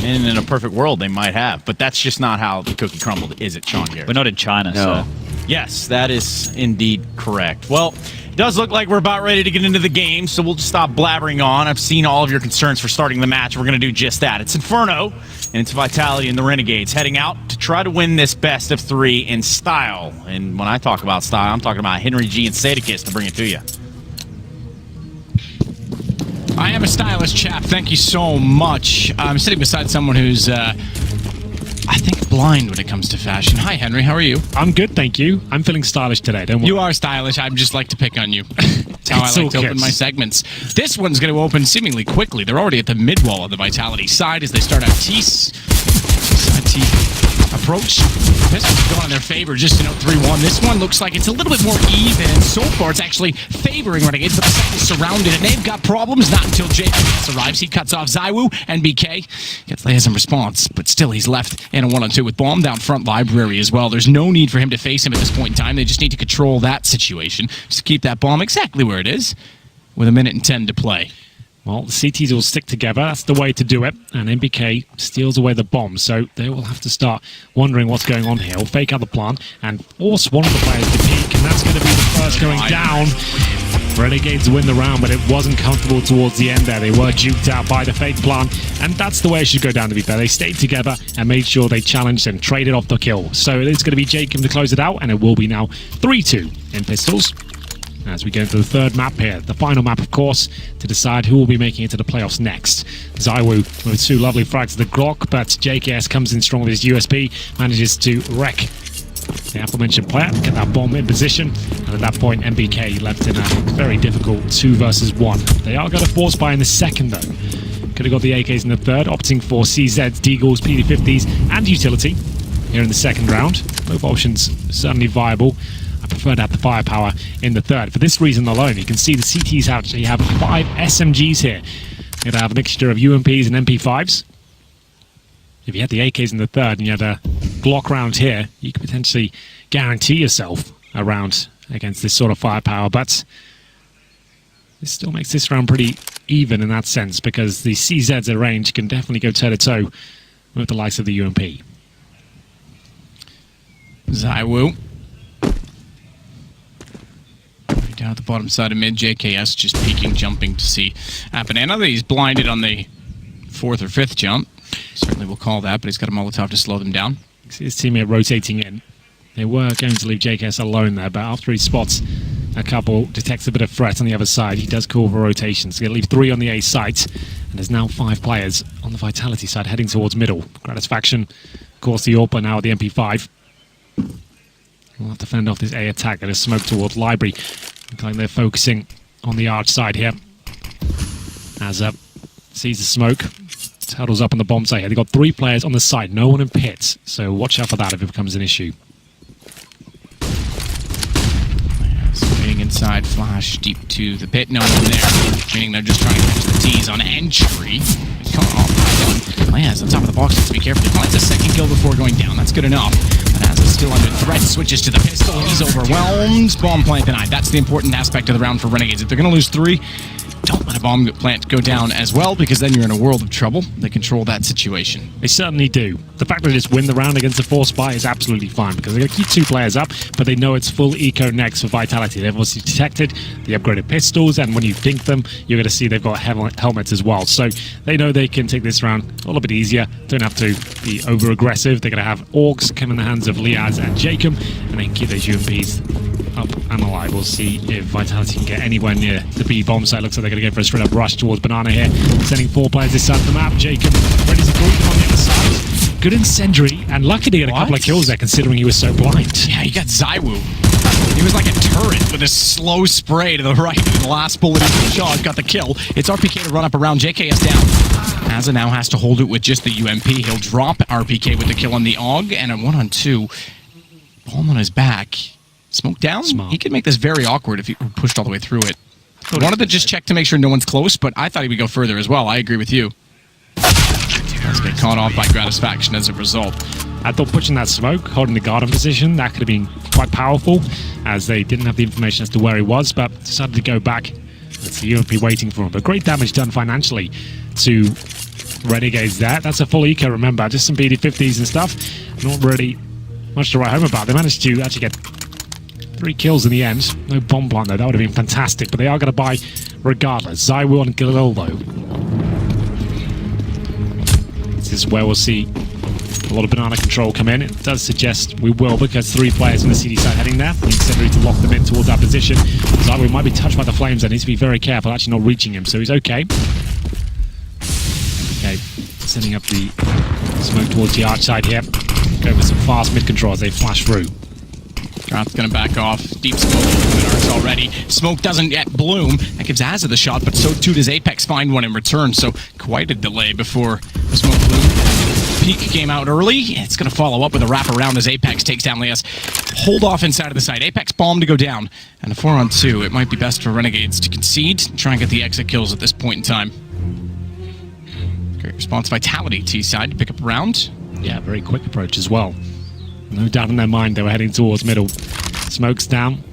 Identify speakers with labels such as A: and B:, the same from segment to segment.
A: And in a perfect world, they might have. But that's just not how the cookie crumbled, is it, Sean Garrett?
B: We're not in China,
A: No.
B: so...
A: Yes, that is indeed correct. Well, it does look like we're about ready to get into the game, so we'll just stop blabbering on. I've seen all of your concerns for starting the match. We're going to do just that. It's Inferno, and it's Vitality and the Renegades heading out to try to win this best of 3 in style. And when I talk about style, I'm talking about Henry G and Sadakis to bring it to you.
C: I am a stylish chap. Thank you so much. I'm sitting beside someone who's, I think, blind when it comes to fashion. Hi, Henry. How are you?
D: I'm good, thank you. I'm feeling stylish today, don't worry.
C: You are stylish. I just like to pick on you. That's how I like to open my segments. This one's going to open seemingly quickly. They're already at the mid-wall of the Vitality side as they start out side T approach. This one's going in their favor, just to note 3-1. This one looks like it's a little bit more even, and so far it's actually favoring Renegades, but the side is surrounded, and they've got problems. Not until JKS arrives. He cuts off Zywoo, and BK gets layers in response, but still he's left in a 1-on-2 with Bomb down front library as well. There's no need for him to face him at this point in time. They just need to control that situation, just to keep that bomb exactly where it is, with 1:10 to play.
D: Well, the CTs will stick together. That's the way to do it. And MBK steals away the bomb. So they will have to start wondering what's going on here. He'll fake out the plant and force one of the players to peek. And that's going to be the first going down. Renegades win the round, but it wasn't comfortable towards the end there. They were duped out by the fake plant. And that's the way it should go down, to be fair. They stayed together and made sure they challenged and traded off the kill. So it is going to be Jacob to close it out. And it will be now 3-2 in pistols. As we go into the third map here, the final map, of course, to decide who will be making it to the playoffs next. Zywoo with 2 lovely frags to the Glock, but JKS comes in strong with his USP, manages to wreck the aforementioned player, get that bomb in position, and at that point, MBK left in a very difficult 2 versus 1. They are going to force buy in the second, though. Could have got the AKs in the third, opting for CZs, Deagles, PD-50s, and utility here in the second round. Both options certainly viable. I prefer to have the firepower in the third. For this reason alone, you can see the CTs actually have 5 SMGs here. You're going to have a mixture of UMPs and MP5s. If you had the AKs in the third and you had a Glock round here, you could potentially guarantee yourself a round against this sort of firepower. But this still makes this round pretty even in that sense, because the CZs at range can definitely go toe-to-toe with the likes of the UMP.
C: Zywoo. Down at the bottom side of mid, JKS just peeking, jumping to see Banana. He's blinded on the 4th or 5th jump. Certainly will call that, but he's got a Molotov to slow them down.
D: See his teammate rotating in. They were going to leave JKS alone there, but after he spots a couple, detects a bit of threat on the other side, he does call for rotation. So he'll leave 3 on the A site, and there's now 5 players on the Vitality side heading towards middle. Gratisfaction, of course, the AWP now at the MP5. We'll have to fend off this A attack that is smoked towards library. Looks like they're focusing on the arch side here. As sees the smoke, huddles up on the bomb site here. They've got 3 players on the side, no one in pits, so watch out for that if it becomes an issue.
C: Swing inside, flash deep to the pit. No one there, meaning they're just trying to catch the T's on entry. Come off that one. Lance on top of the box, to be careful. He finds a second kill before going down. That's good enough. But as is still under threat, switches to the pistol, and he's overwhelmed. Bomb plant denied. That's the important aspect of the round for Renegades. If they're going to lose 3, don't let a bomb plant go down as well, because then you're in a world of trouble. They control that situation.
D: They certainly do. The fact that they just win the round against a force buy is absolutely fine, because they're going to keep 2 players up, but they know it's full eco next for Vitality. They've obviously detected the upgraded pistols, and when you dink them, you're going to see they've got helmets as well. So they know they can take this round a little bit easier. Don't have to be over-aggressive. They're going to have Orcs come in the hands of Liaz and Jacob, and they can keep those UMPs up and alive. We'll see if Vitality can get anywhere near the B bomb site. Looks like they're going to go for a straight-up rush towards Banana here. Sending 4 players this side of the map. Jacob ready to greet them on the other side. Good incendiary, and lucky to get a couple of kills there, considering he was so blind.
C: Yeah, he got Zywoo. He was like a turret with a slow spray to the right. The last bullet in the shot got the kill. It's RPK to run up around. JKS down. Azza now has to hold it with just the UMP. He'll drop RPK with the kill on the AUG, and a 1-on-2. Bomb on his back. Smoke down?
D: Smart.
C: He could make this very awkward if he pushed all the way through it. Wanted to just check to make sure no one's close, but I thought he would go further as well. I agree with you. Let's get caught off by Gratisfaction as a result.
D: I thought pushing that smoke, holding the guard in position, that could have been quite powerful, as they didn't have the information as to where he was, but decided to go back. It's the UMP waiting for him. But great damage done financially to Renegades there. That's a full eco, remember. Just some BD-50s and stuff. Not really much to write home about. They managed to actually get 3 kills in the end. No bomb plant, though. That would have been fantastic. But they are going to buy regardless. Zywoo and Galil, though. This is where we'll see a lot of banana control come in. It does suggest we will, because 3 players on the CD side heading there. Incendiary to lock them in towards that position. Zywoo might be touched by the flames. There needs to be very careful, actually not reaching him. So he's okay. Okay, setting up the smoke towards the arch side here. Go with some fast mid control as they flash through.
C: Drought's gonna back off. Deep smoke in the arch already. Smoke doesn't yet bloom. That gives Azza the shot, but so too does Apex find one in return. So quite a delay before the smoke bloomed. Peak came out early. It's gonna follow up with a wraparound as Apex takes down Lias. Hold off inside of the site. Apex bomb to go down. And a 4-on-2. It might be best for Renegades to concede. Try and get the exit kills at this point in time. Great response. Vitality T side to pick up a round.
D: Yeah, very quick approach as well. No doubt in their mind they were heading towards middle. Smoke's down.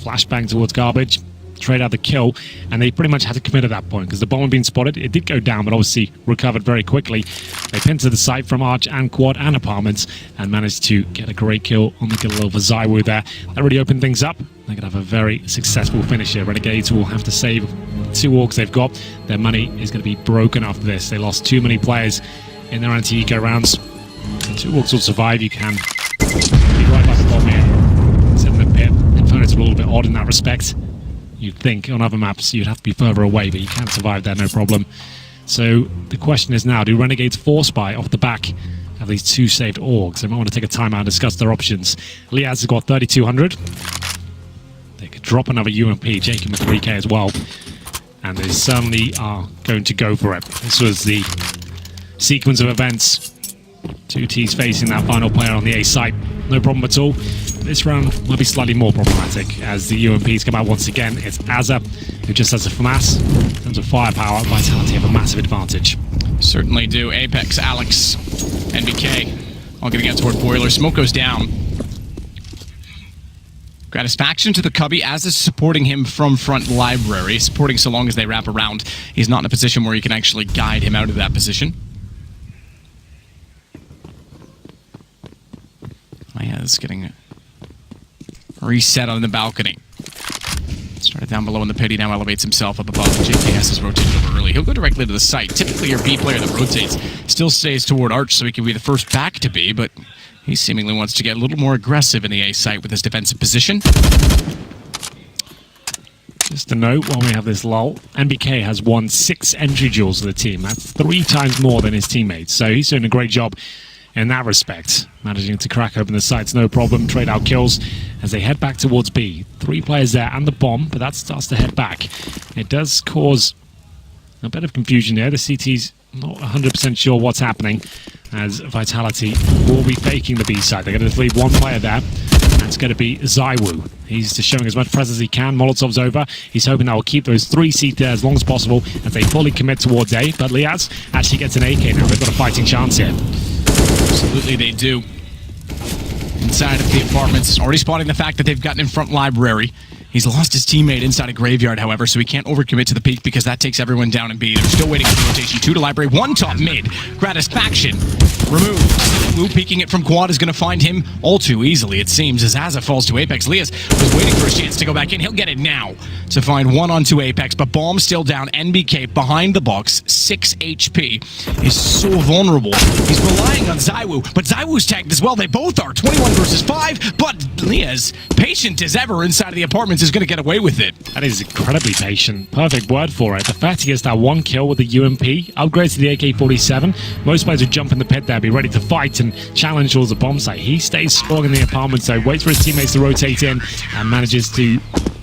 D: Flashbang towards garbage. Trade out the kill. And they pretty much had to commit at that point because the bomb had been spotted. It did go down, but obviously recovered very quickly. They pinned to the site from Arch and Quad and Apartments and managed to get a great kill on the Galil for Zywoo there. That really opened things up. They're going to have a very successful finish here. Renegades will have to save 2 orcs they've got. Their money is going to be broken after this. They lost too many players in their anti-eco rounds. And 2 orcs will survive. You can be right by the bomb here. Set in the pit. Inferno's a little bit odd in that respect. You'd think on other maps you'd have to be further away, but you can survive there, no problem. So the question is now, do Renegades force buy off the back of these 2 saved orgs? They might want to take a timeout and discuss their options. Liaz has got 3,200. They could drop another UMP, Jacob with 3k as well. And they certainly are going to go for it. This was the sequence of events. 2 Ts facing that final player on the A site. No problem at all. This round might be slightly more problematic as the UMPs come out once again. It's Azza, who just has a FAMAS. In terms of firepower, Vitality have a massive advantage.
C: Certainly do. Apex, Alex, NBK all getting out toward Boiler. Smoke goes down. Gratisfaction to the Cubby. Azza is supporting him from front library. Supporting so long as they wrap around. He's not in a position where you can actually guide him out of that position. Is getting reset on the balcony. Started down below in the pit, he now elevates himself up above. JKS is rotated over early. He'll go directly to the site. Typically your B player that rotates still stays toward Arch so he can be the first back to B, but he seemingly wants to get a little more aggressive in the A site with his defensive position.
D: Just a note, while we have this lull, NBK has won 6 entry duels for the team. That's 3 times more than his teammates, so he's doing a great job in that respect. Managing to crack open the sites, no problem. Trade out kills as they head back towards B. 3 players there and the bomb, but that starts to head back. It does cause a bit of confusion there. The CT's not 100% sure what's happening as Vitality will be faking the B side. They're going to leave 1 player there. That's going to be Zywoo. He's just showing as much presence as he can. Molotov's over. He's hoping that will keep those 3 CT there as long as possible as they fully commit towards A. But Liaz actually gets an AK now. They've got a fighting chance here.
C: Absolutely they do. Inside of the apartments, already spotting the fact that they've gotten in front library. He's lost his teammate inside a graveyard, however, so he can't overcommit to the peak because that takes everyone down in B. They're still waiting for the rotation. 2 to library, 1 top mid. Gratisfaction removed. Wu peeking it from Quad is going to find him all too easily, it seems, as Azza falls to Apex. Lias was waiting for a chance to go back in. He'll get it now to find 1-on-2 Apex, but Bomb still down. NBK behind the box, 6 HP. Is so vulnerable. He's relying on Zywoo, but Zywoo's tagged as well. They both are. 21 versus 5, but Lias, patient as ever inside of the apartments, is going to get away with it.
D: That is incredibly patient. Perfect word for it. The fact he gets that 1 kill with the UMP, upgrades to the AK-47. Most players would jump in the pit there, be ready to fight and challenge towards the bomb site. He stays strong in the apartment, so waits for his teammates to rotate in and manages to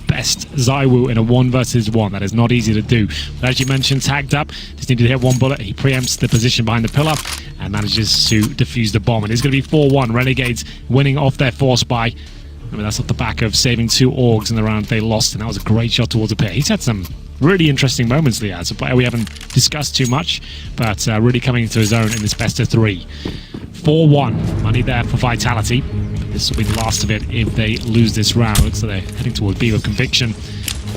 D: best Zywoo in a 1 versus 1. That is not easy to do. But as you mentioned, tagged up, just needed to hit 1 bullet. He preempts the position behind the pillar and manages to defuse the bomb. And it's going to be 4-1. Renegades winning off their force by. I mean, that's off the back of saving 2 orgs in the round they lost, and that was a great shot towards the pit. He's had some really interesting moments, Liaz. A player we haven't discussed too much, but really coming into his own in this best of 3. 4-1. Money there for Vitality. This will be the last of it if they lose this round. Looks like they're heading towards B with conviction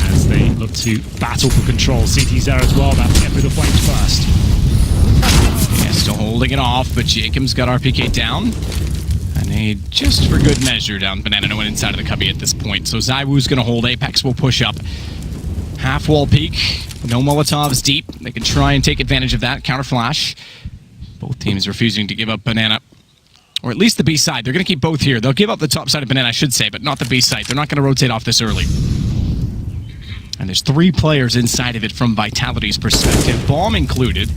D: as they look to battle for control. CT's there as well. They'll get through the flames first.
C: still holding it off, but Jacob's got RPK down. And a just for good measure down Banana No one inside of the cubby at this point. So ZywOo's going to hold. Apex will push up. Half wall peek. No Molotovs deep. They can try and take advantage of that. Counter flash. Both teams refusing to give up Banana. Or at least the B side. They're going to keep both here. They'll give up the top side of Banana, I should say, but not the B side. They're not going to rotate off this early. And there's 3 players inside of it from Vitality's perspective, bomb included.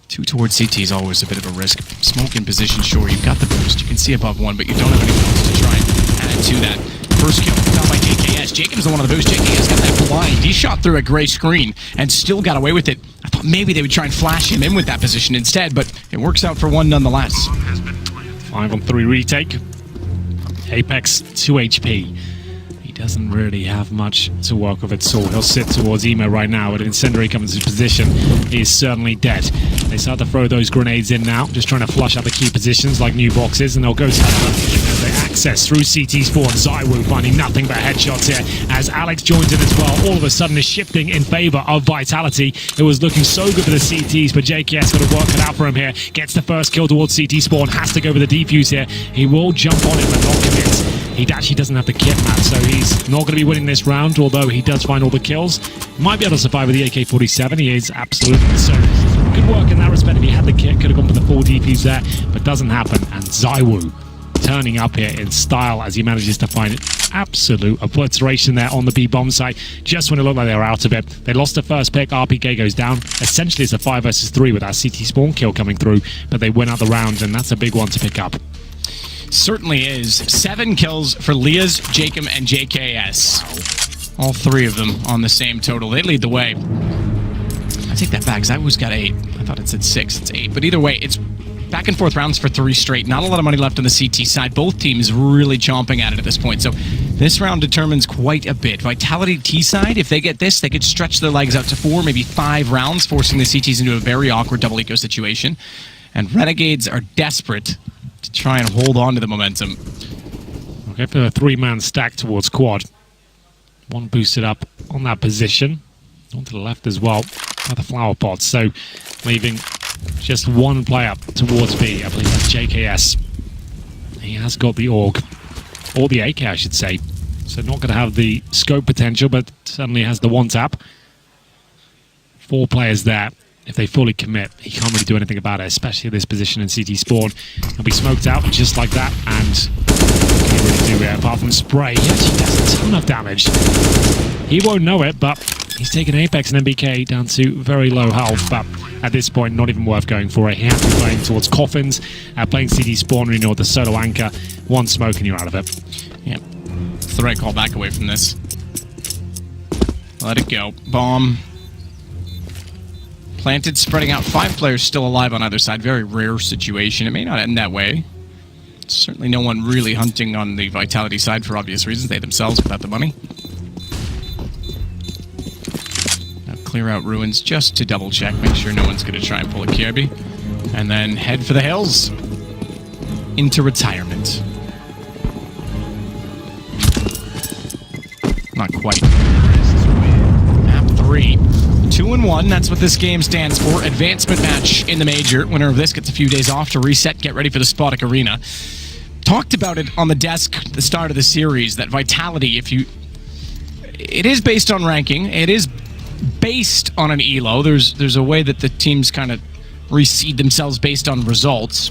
C: 2 towards CT is always a bit of a risk. Smoke in position, sure, you've got the boost. You can see above 1, but you don't have anything else to try and add to that. First kill done by JKS. Jacob's the one on the boost. JKS got that blind. He shot through a gray screen and still got away with it. I thought maybe they would try and flash him in with that position instead, but it works out for 1 nonetheless.
D: 5-on-3 retake. Apex 2 HP. He doesn't really have much to work with at all. He'll sit towards Emo right now, but Incendiary comes into position. He is certainly dead. They start to throw those grenades in now, just trying to flush out the key positions like new boxes, and they'll go to they access through CT spawn. ZywOo finding nothing but headshots here as Alex joins in as well. All of a sudden is shifting in favor of Vitality. It was looking so good for the CTs, but JKS got to work it out for him here. Gets the first kill towards CT spawn, has to go for the defuse here. He will jump on it, but not commit. He actually doesn't have the kit map, so he's not going to be winning this round, although he does find all the kills. Might be able to survive with the AK-47. He is absolutely so. Good work in that respect. If he had the kit, could have gone for the full defuse there, but doesn't happen. And ZywOo turning up here in style as he manages to find absolute obliteration there on the B bomb site just when it looked like they were out of it. They lost the first pick. RPK goes down. Essentially, it's a 5 versus 3 with that CT spawn kill coming through, but they win out the round, and that's a big one to pick up.
C: Certainly is. 7 kills for Liaz, Jacob, and JKS. All 3 of them on the same total. They lead the way. I take that back, because ZywOo's got 8. I thought it said 6. It's 8. But either way, it's back and forth rounds for 3 straight. Not a lot of money left on the CT side. Both teams really chomping at it at this point. So this round determines quite a bit. Vitality T side, if they get this, they could stretch their legs out to 4, maybe 5 rounds, forcing the CTs into a very awkward double eco situation. And Renegades are desperate to try and hold on to the momentum.
D: Okay, for a 3-man stack towards quad. 1 boosted up on that position. On to the left as well by the flower pots. So leaving just 1 player towards B. I believe that's JKS. He has got the AUG. Or the AK, I should say. So not going to have the scope potential, but certainly has the 1 tap. 4 players there. If they fully commit, he can't really do anything about it, especially this position in CT spawn. He'll be smoked out just like that, and what can he really do here apart from spray? He actually does a ton of damage. He won't know it, but he's taken Apex and MBK down to very low health, but at this point, not even worth going for it. He has to be playing towards coffins, playing CT spawn, you know, the solo anchor. 1 smoke and you're out of it.
C: Yeah, it's the right call back away from this. Let it go. Bomb. Planted, spreading out. 5 players still alive on either side. Very rare situation. It may not end that way. Certainly no one really hunting on the Vitality side for obvious reasons. They themselves without the money. Now clear out ruins just to double check. Make sure no one's going to try and pull a Kirby. And then head for the hills. Into retirement. Not quite. Map 3. 2-1, that's what this game stands for. Advancement match in the major. Winner of this gets a few days off to reset, get ready for the Spodek Arena. Talked about it on the desk at the start of the series, that Vitality, it is based on ranking. It is based on an elo. There's a way that the teams kind of reseed themselves based on results.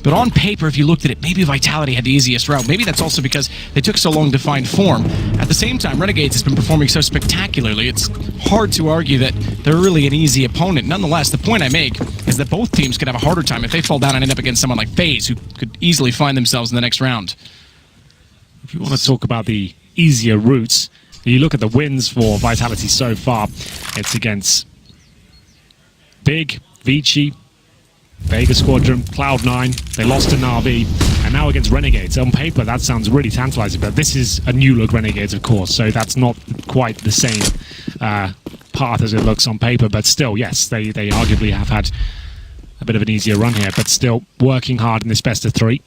C: But on paper, if you looked at it, maybe Vitality had the easiest route. Maybe that's also because they took so long to find form. At the same time, Renegades has been performing so spectacularly, it's hard to argue that they're really an easy opponent. Nonetheless, the point I make is that both teams could have a harder time if they fall down and end up against someone like FaZe, who could easily find themselves in the next round.
D: If you want to talk about the easier routes, you look at the wins for Vitality so far, it's against Big, Vici, Vega Squadron, Cloud9, they lost to Na'Vi, and now against Renegades. On paper, that sounds really tantalizing, but this is a new look Renegades, of course, so that's not quite the same path as it looks on paper, but still, yes, they arguably have had a bit of an easier run here, but still working hard in this best of 3.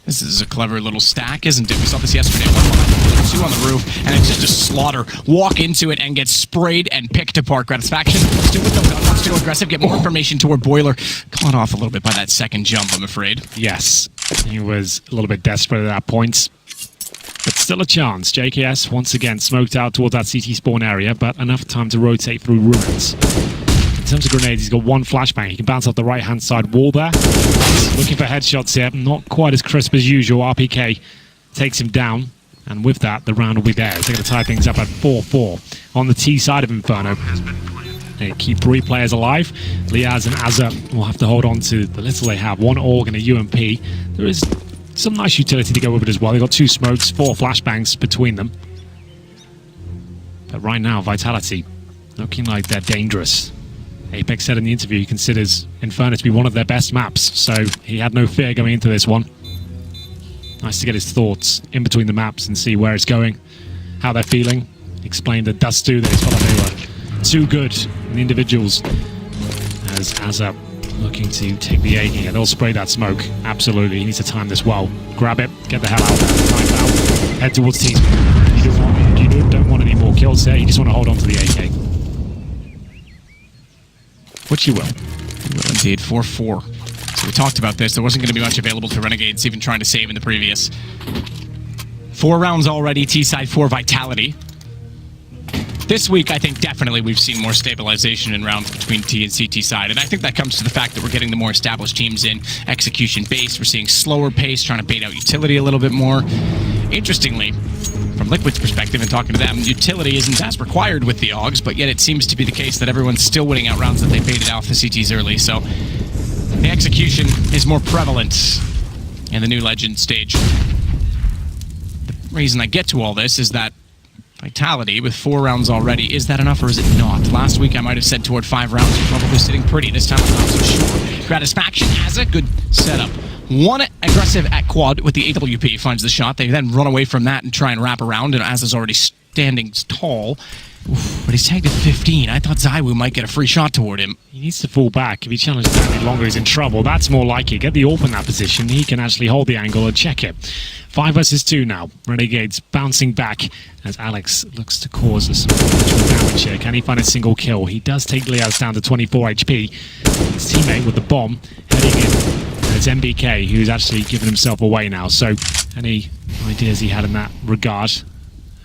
C: This is a clever little stack, isn't it? We saw this yesterday. One behind, two on the roof, and it's just a slaughter. Walk into it and get sprayed and picked apart. Gratisfaction still with no gun, wants to go aggressive, get more information toward Boiler. Caught off a little bit by that second jump, I'm afraid.
D: Yes, he was a little bit desperate at that point. But still a chance. JKS once again smoked out towards that CT spawn area, but enough time to rotate through ruins. In terms of grenades, he's got one flashbang. He can bounce off the right-hand side wall there. He's looking for headshots here. Not quite as crisp as usual. RPK takes him down. And with that, the round will be there. They're going to tie things up at 4-4 on the T side of Inferno. They keep 3 players alive. Liaz and Azza will have to hold on to the little they have. 1 AUG and a UMP. There is some nice utility to go with it as well. They've got 2 smokes, 4 flashbangs between them. But right now, Vitality looking like they're dangerous. Apex said in the interview he considers Inferno to be one of their best maps, so he had no fear going into this one. Nice to get his thoughts in between the maps and see where it's going, how they're feeling. Explained that Dust 2, they felt like they were too good in the individuals. As Azza looking to take the A here, they'll spray that smoke. Absolutely, he needs to time this well. Grab it, get the hell out, knife out, head towards T. You don't want any more kills there, you just want to hold on to the AK. Which you will.
C: You will indeed. 4-4. So we talked about this. There wasn't going to be much available to Renegades, even trying to save in the previous. 4 rounds already, T-side 4 Vitality. This week, I think definitely we've seen more stabilization in rounds between T and CT side, and I think that comes to the fact that we're getting the more established teams in, execution-based. We're seeing slower pace, trying to bait out utility a little bit more. Interestingly, from Liquid's perspective and talking to them, utility isn't as required with the AUGs, but yet it seems to be the case that everyone's still winning out rounds that they baited off the CTs early, so the execution is more prevalent in the new Legend stage. The reason I get to all this is that Vitality, with 4 rounds already, is that enough or is it not? Last week I might have said toward 5 rounds, you're probably sitting pretty. This time I'm not so sure. Gratisfaction has a good setup. 1 aggressive at quad with the AWP, finds the shot. They then run away from that and try and wrap around, and Azza's already standing tall. Oof, but he's tagged at 15. I thought Zywoo might get a free shot toward him.
D: He needs to fall back. If he challenges that any longer, he's in trouble. That's more likely. Get the AWP in that position. He can actually hold the angle and check it. 5 versus 2 now. Renegades bouncing back as Alex looks to cause some damage here. Can he find a single kill? He does take Liaz down to 24 HP. His teammate with the bomb heading in. And it's MBK who's actually given himself away now. So any ideas he had in that regard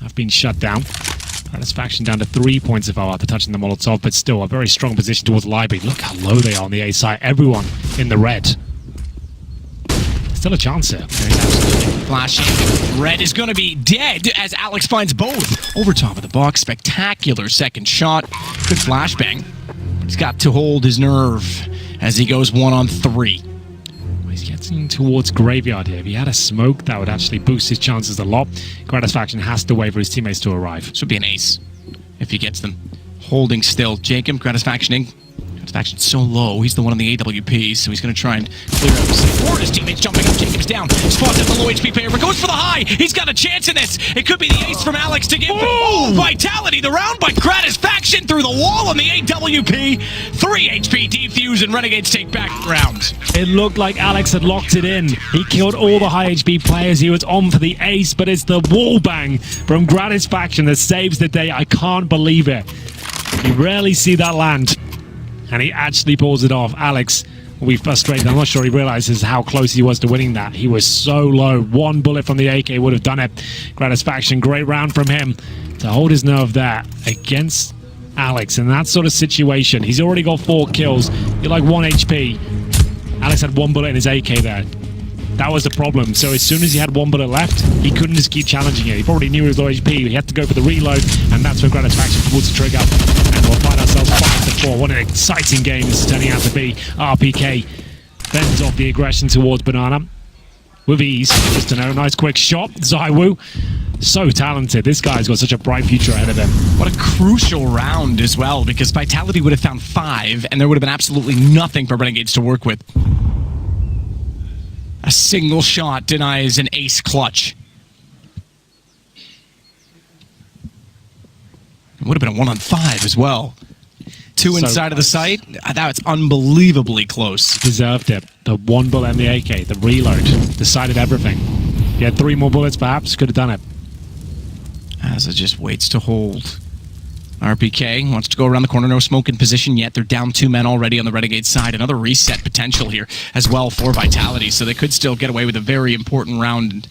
D: have been shut down. Satisfaction down to 3 points of after touching the Molotov, but still a very strong position towards Library. Look how low they are on the A side. Everyone in the red. Still a chance here.
C: Flashing. Red is going to be dead as Alex finds both. Over top of the box. Spectacular second shot. Good flashbang. He's got to hold his nerve as he goes 1-on-3.
D: He's getting towards Graveyard here. If he had a smoke, that would actually boost his chances a lot. Gratisfaction has to wait for his teammates to arrive.
C: This would be an ace if he gets them. Holding still. Jacob, Gratisfactioning. Gratisfaction's so low. He's the one on the AWP, so he's going to try and clear out the safe. His teammates jumping up. Jacob's down. Spots at the low HP player, but goes for the high. He's got a chance in this. It could be the ace from Alex to give Vitality the round by Gratisfaction through the wall on the AWP. 3 HP defuse, and Renegades take back round.
D: It looked like Alex had locked it in. He killed all the high HP players. He was on for the ace, but it's the wall bang from Gratisfaction that saves the day. I can't believe it. You rarely see that land. And he actually pulls it off. Alex will be frustrated. I'm not sure he realizes how close he was to winning that. He was so low. 1 bullet from the AK would have done it. Gratisfaction, great round from him to hold his nerve there against Alex in that sort of situation. He's already got 4 kills. You're like 1 HP. Alex had 1 bullet in his AK there. That was the problem. So as soon as he had 1 bullet left, he couldn't just keep challenging it. He probably knew he was low HP. He had to go for the reload, and that's when Gratisfaction pulls the trigger. And we'll find ourselves 5-4. What an exciting game this is turning out to be. RPK bends off the aggression towards Banana with ease. Just a nice quick shot. Zywoo, so talented. This guy's got such a bright future ahead of him.
C: What a crucial round as well, because Vitality would have found 5, and there would have been absolutely nothing for Renegades to work with. A single shot denies an ace clutch. It would have been a 1-on-5 as well. Two inside of the site. That's unbelievably close.
D: Deserved it. The one bullet in the AK, the reload, decided everything. He had 3 more bullets, perhaps, could have done it.
C: Asa just waits to hold. RPK wants to go around the corner. No smoke in position yet. They're down 2 men already on the Renegade side. Another reset potential here as well for Vitality, so they could still get away with a very important round. And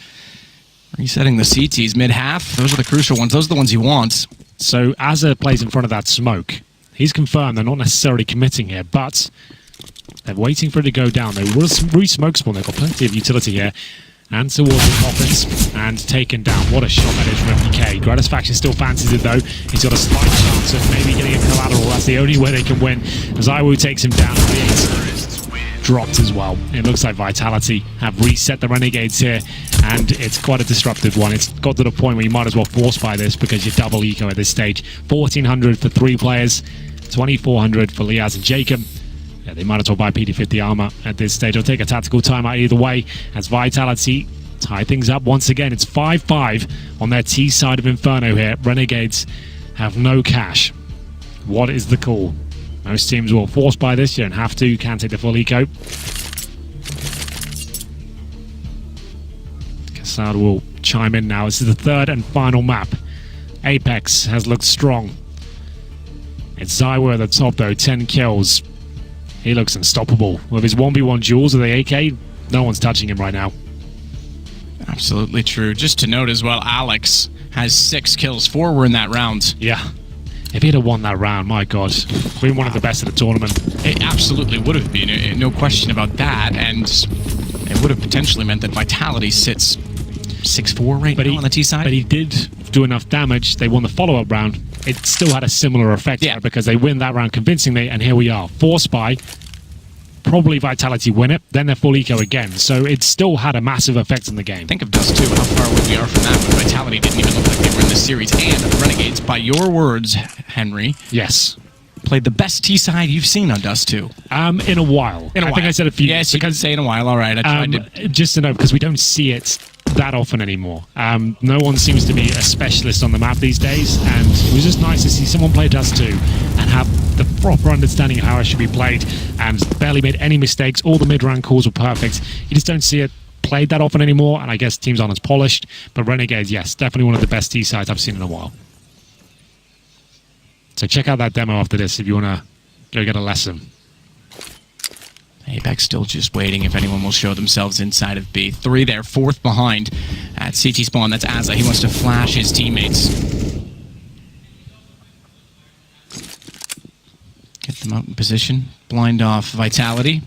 C: resetting the CTs mid-half. Those are the crucial ones. Those are the ones you want.
D: So Asa plays in front of that smoke. He's confirmed they're not necessarily committing here, but they're waiting for it to go down. They will re-smoke spawn. They've got plenty of utility here. And towards the coffins, and taken down. What a shot that is from MPK. Gratisfaction still fancies it though. He's got a slight chance of maybe getting a collateral. That's the only way they can win. As Iwu takes him down, dropped as well. It looks like Vitality have reset the Renegades here, and it's quite a disruptive one. It's got to the point where you might as well force buy this because you're double eco at this stage. 1,400 for 3 players, 2,400 for Liaz and Jacob. Yeah, they might as well buy PD-50 armor at this stage. I'll take a tactical timeout either way as Vitality tie things up once again. It's 5-5 on their T side of Inferno here. Renegades have no cash. What is the call? Most teams will force buy this. You don't have to. You can take the full eco. Cassard will chime in now. This is the 3rd and final map. Apex has looked strong. It's Zywer at the top though. 10 kills. He looks unstoppable. With his 1v1 duels with the AK, no one's touching him right now.
C: Absolutely true. Just to note as well, Alex has 6 kills. 4 were in that round.
D: Yeah. If he'd have won that round, my God, been one of the best of the tournament.
C: It absolutely would have been. No question about that. And it would have potentially meant that Vitality sits 6-4 right now on the T side.
D: But he did do enough damage. They won the follow-up round. It still had a similar effect there because they win that round convincingly, and here we are. Force buy. Probably Vitality win it, then they're full eco again. So it still had a massive effect on the game.
C: Think of Dust 2, how far away we are from that when Vitality didn't even look like they were in this series. And the Renegades, by your words, Henry,
D: yes,
C: played the best T side you've seen on Dust 2.
D: In a while. I think I said a few.
C: Yes, you can say in a while. All right, I tried to.
D: Just to know, because we don't see it that often anymore. No one seems to be a specialist on the map these days, and it was just nice to see someone play Dust 2 and have the proper understanding of how it should be played, and barely made any mistakes. All the mid-round calls were perfect. You just don't see it played that often anymore, and I guess teams aren't as polished, but Renegades, yes, definitely one of the best T sides I've seen in a while. So check out that demo after this if you want to go get a lesson.
C: Apex still just waiting if anyone will show themselves inside of B. 3 there, 4th behind at CT spawn. That's Asa. He wants to flash his teammates. Get them out in position. Blind off Vitality.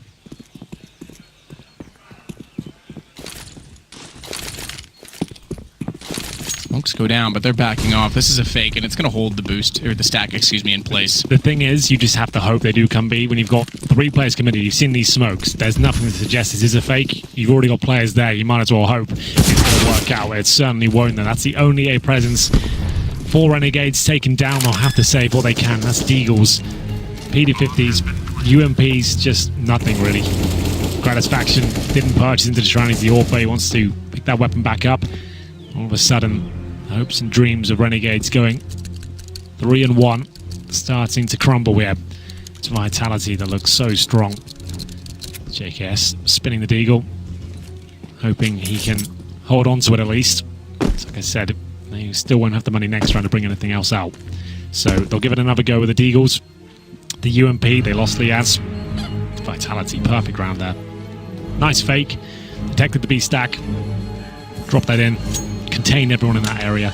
C: Smokes go down, but they're backing off. This is a fake, and it's going to hold the boost, or the stack, excuse me, in place.
D: The thing is, you just have to hope they do come B. When you've got 3 players committed, you've seen these smokes, there's nothing to suggest this is a fake. You've already got players there, you might as well hope it's going to work out. It certainly won't, though. That's the only A presence. 4 Renegades taken down, they'll have to save what they can. That's Deagles, PD-50s, UMPs, just nothing really. Gratisfaction didn't purchase into the surroundings. The Orpha, he wants to pick that weapon back up. All of a sudden, hopes and dreams of Renegades going 3-1, starting to crumble here. It's Vitality that looks so strong. JKS spinning the Deagle, hoping he can hold on to it at least. Like I said, they still won't have the money next round to bring anything else out. So they'll give it another go with the Deagles. The UMP, they lost Liaz. Vitality, perfect round there. Nice fake. Detected the B stack. Dropped that in. Contained everyone in that area.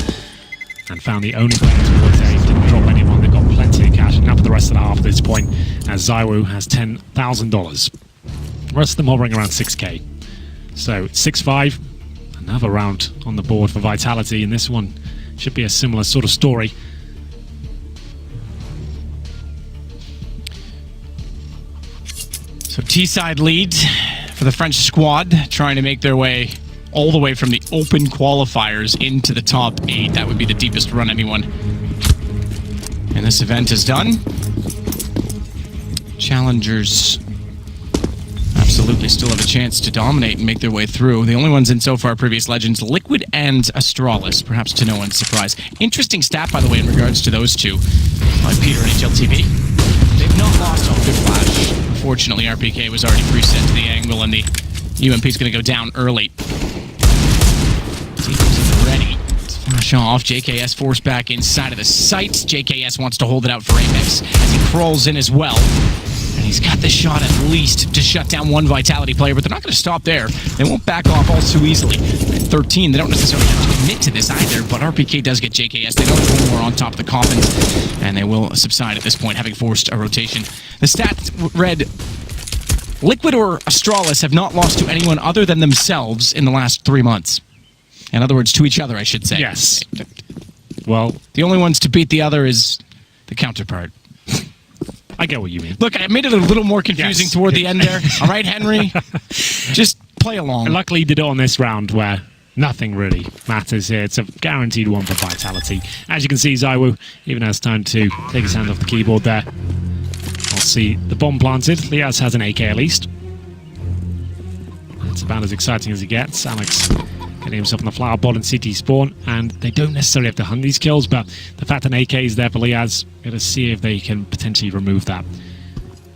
D: And found the only player towards A. Didn't drop anyone. They've got plenty of cash. And up for the rest of the half at this point, as Zywu has $10,000. The rest of them hovering around 6k. So 6-5. Another round on the board for Vitality. And this one should be a similar sort of story.
C: So T-side lead for the French squad, trying to make their way all the way from the open qualifiers into the top 8. That would be the deepest run anyone in this event has done. Challengers absolutely still have a chance to dominate and make their way through. The only ones in so far, previous legends, Liquid and Astralis, perhaps to no one's surprise. Interesting stat, by the way, in regards to those two. By Peter and HLTV. They not lost. Oh, good flash. Unfortunately, RPK was already preset to the angle, and the UMP is going to go down early. Defense ready. Flash off. JKS forced back inside of the sights. JKS wants to hold it out for Apex as he crawls in as well. And he's got the shot at least to shut down one Vitality player, but they're not going to stop there. They won't back off all too easily. At 13, they don't necessarily have to commit to this either, but RPK does get JKS. They don't go more on top of the coffins, and they will subside at this point, having forced a rotation. The stat read, Liquid or Astralis have not lost to anyone other than themselves in the last 3 months. In other words, to each other, I should say.
D: Yes. Well,
C: the only ones to beat the other is the counterpart.
D: I get what you mean.
C: Look, I made it a little more confusing toward the end there. All right, Henry? Just play along.
D: And luckily, he did it on this round where nothing really matters here. It's a guaranteed one for Vitality. As you can see, Zaiwu even has time to take his hand off the keyboard there. I'll see the bomb planted. Liaz has an AK at least. It's about as exciting as it gets. Alex getting himself on the flower ball in CT spawn, and they don't necessarily have to hunt these kills, but the fact that an AK is there for Liaz, going to see if they can potentially remove that.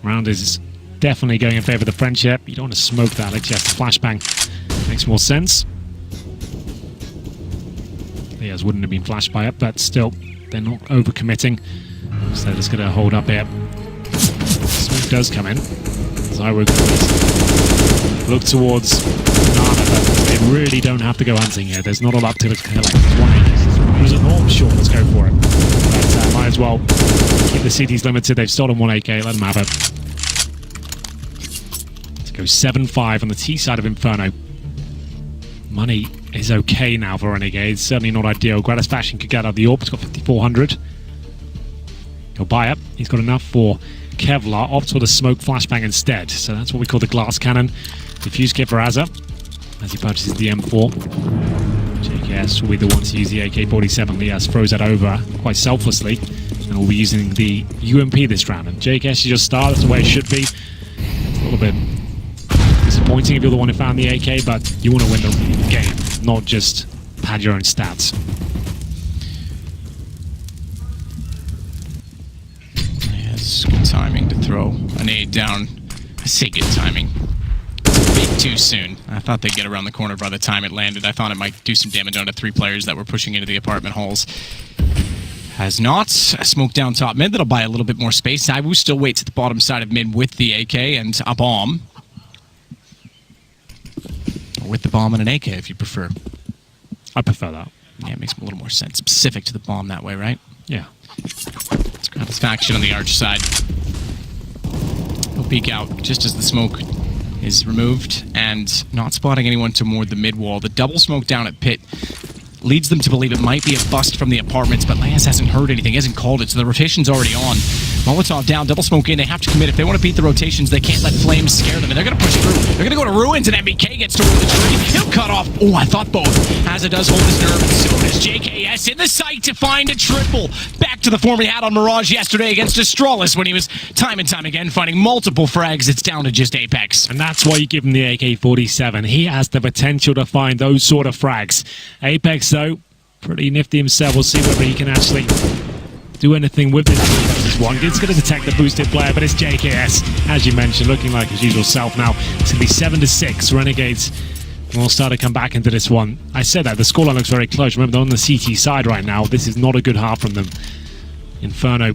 D: Round is definitely going in favour of the friendship. You don't want to smoke that, Alex. Yes, the flashbang makes more sense. Liaz wouldn't have been flashed by it, but still, they're not overcommitting, so they're just going to hold up here. Smoke does come in. Zyro can look towards Nana, but they really don't have to go hunting here. There's not a lot to collect. There's an AWP, sure, let's go for it. But might as well keep the CTs limited. They've stolen one AK, let them have it. Let's go 7-5 on the T side of Inferno. Money is okay now for Renegades. Certainly not ideal. Gratisfaction could get out of the AWP. He's got 5,400. He'll buy it. He's got enough for Kevlar. Opts with a smoke flashbang instead. So that's what we call the glass cannon. Diffuse kit for Azza as he purchases the M4. JKS will be the one to use the AK-47. Liaz throws that over quite selflessly, and will be using the UMP this round. And JKS is just star. That's the way it should be. It's a little bit disappointing if you're the one who found the AK, but you want to win the game, not just pad your own stats.
C: Yes, good timing to throw a nade down. I say good timing. A bit too soon. I thought they'd get around the corner by the time it landed. I thought it might do some damage onto 3 players that were pushing into the apartment halls. Has not. A smoke down top mid. That'll buy a little bit more space. Zaiwu still waits at the bottom side of mid with the AK and a bomb. Or with the bomb and an AK if you prefer.
D: I prefer that.
C: Yeah, it makes a little more sense. Specific to the bomb that way, right?
D: Yeah.
C: Let's grab this faction on the arch side. He'll peek out just as the smoke is removed, and not spotting anyone toward the mid wall. The double smoke down at pit leads them to believe it might be a bust from the apartments, but Liaz hasn't heard anything, he hasn't called it, so the rotation's already on. Molotov down, double smoke in, they have to commit. If they want to beat the rotations, they can't let flames scare them, and they're going to push through. They're going to go to ruins, and MBK gets toward the tree. He'll cut off. Oh, I thought both. Azza does hold his nerve, and so does JKS in the sight to find a triple. Back to the form he had on Mirage yesterday against Astralis when he was time and time again finding multiple frags. It's down to just Apex.
D: And that's why you give him the AK-47. He has the potential to find those sort of frags. Apex, though, pretty nifty himself. We'll see whether he can actually do anything with this one. It's going to detect the boosted player, but it's JKS, as you mentioned, looking like his usual self now. It's going to be 7-6. Renegades will start to come back into this one. I said that. The scoreline looks very close. Remember, they're on the CT side right now. This is not a good half from them. Inferno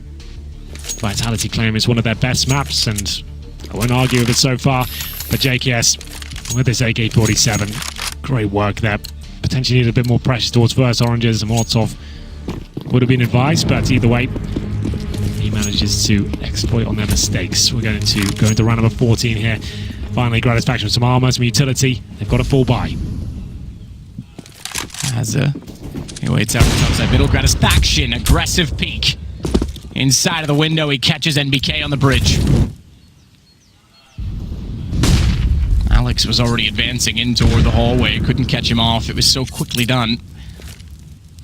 D: Vitality claim it's one of their best maps, and I won't argue with it so far. But JKS with this AK-47, great work there. Potentially need a bit more pressure towards first oranges, and Molotov would have been advised, but either way, he manages to exploit on their mistakes. We're going to go into round number 14 here. Finally, Gratisfaction with some armor, some utility. They've got a full buy.
C: Azza, he waits out the outside middle. Gratisfaction, aggressive peek. Inside of the window, he catches NBK on the bridge. Alex was already advancing in toward the hallway. Couldn't catch him off. It was so quickly done.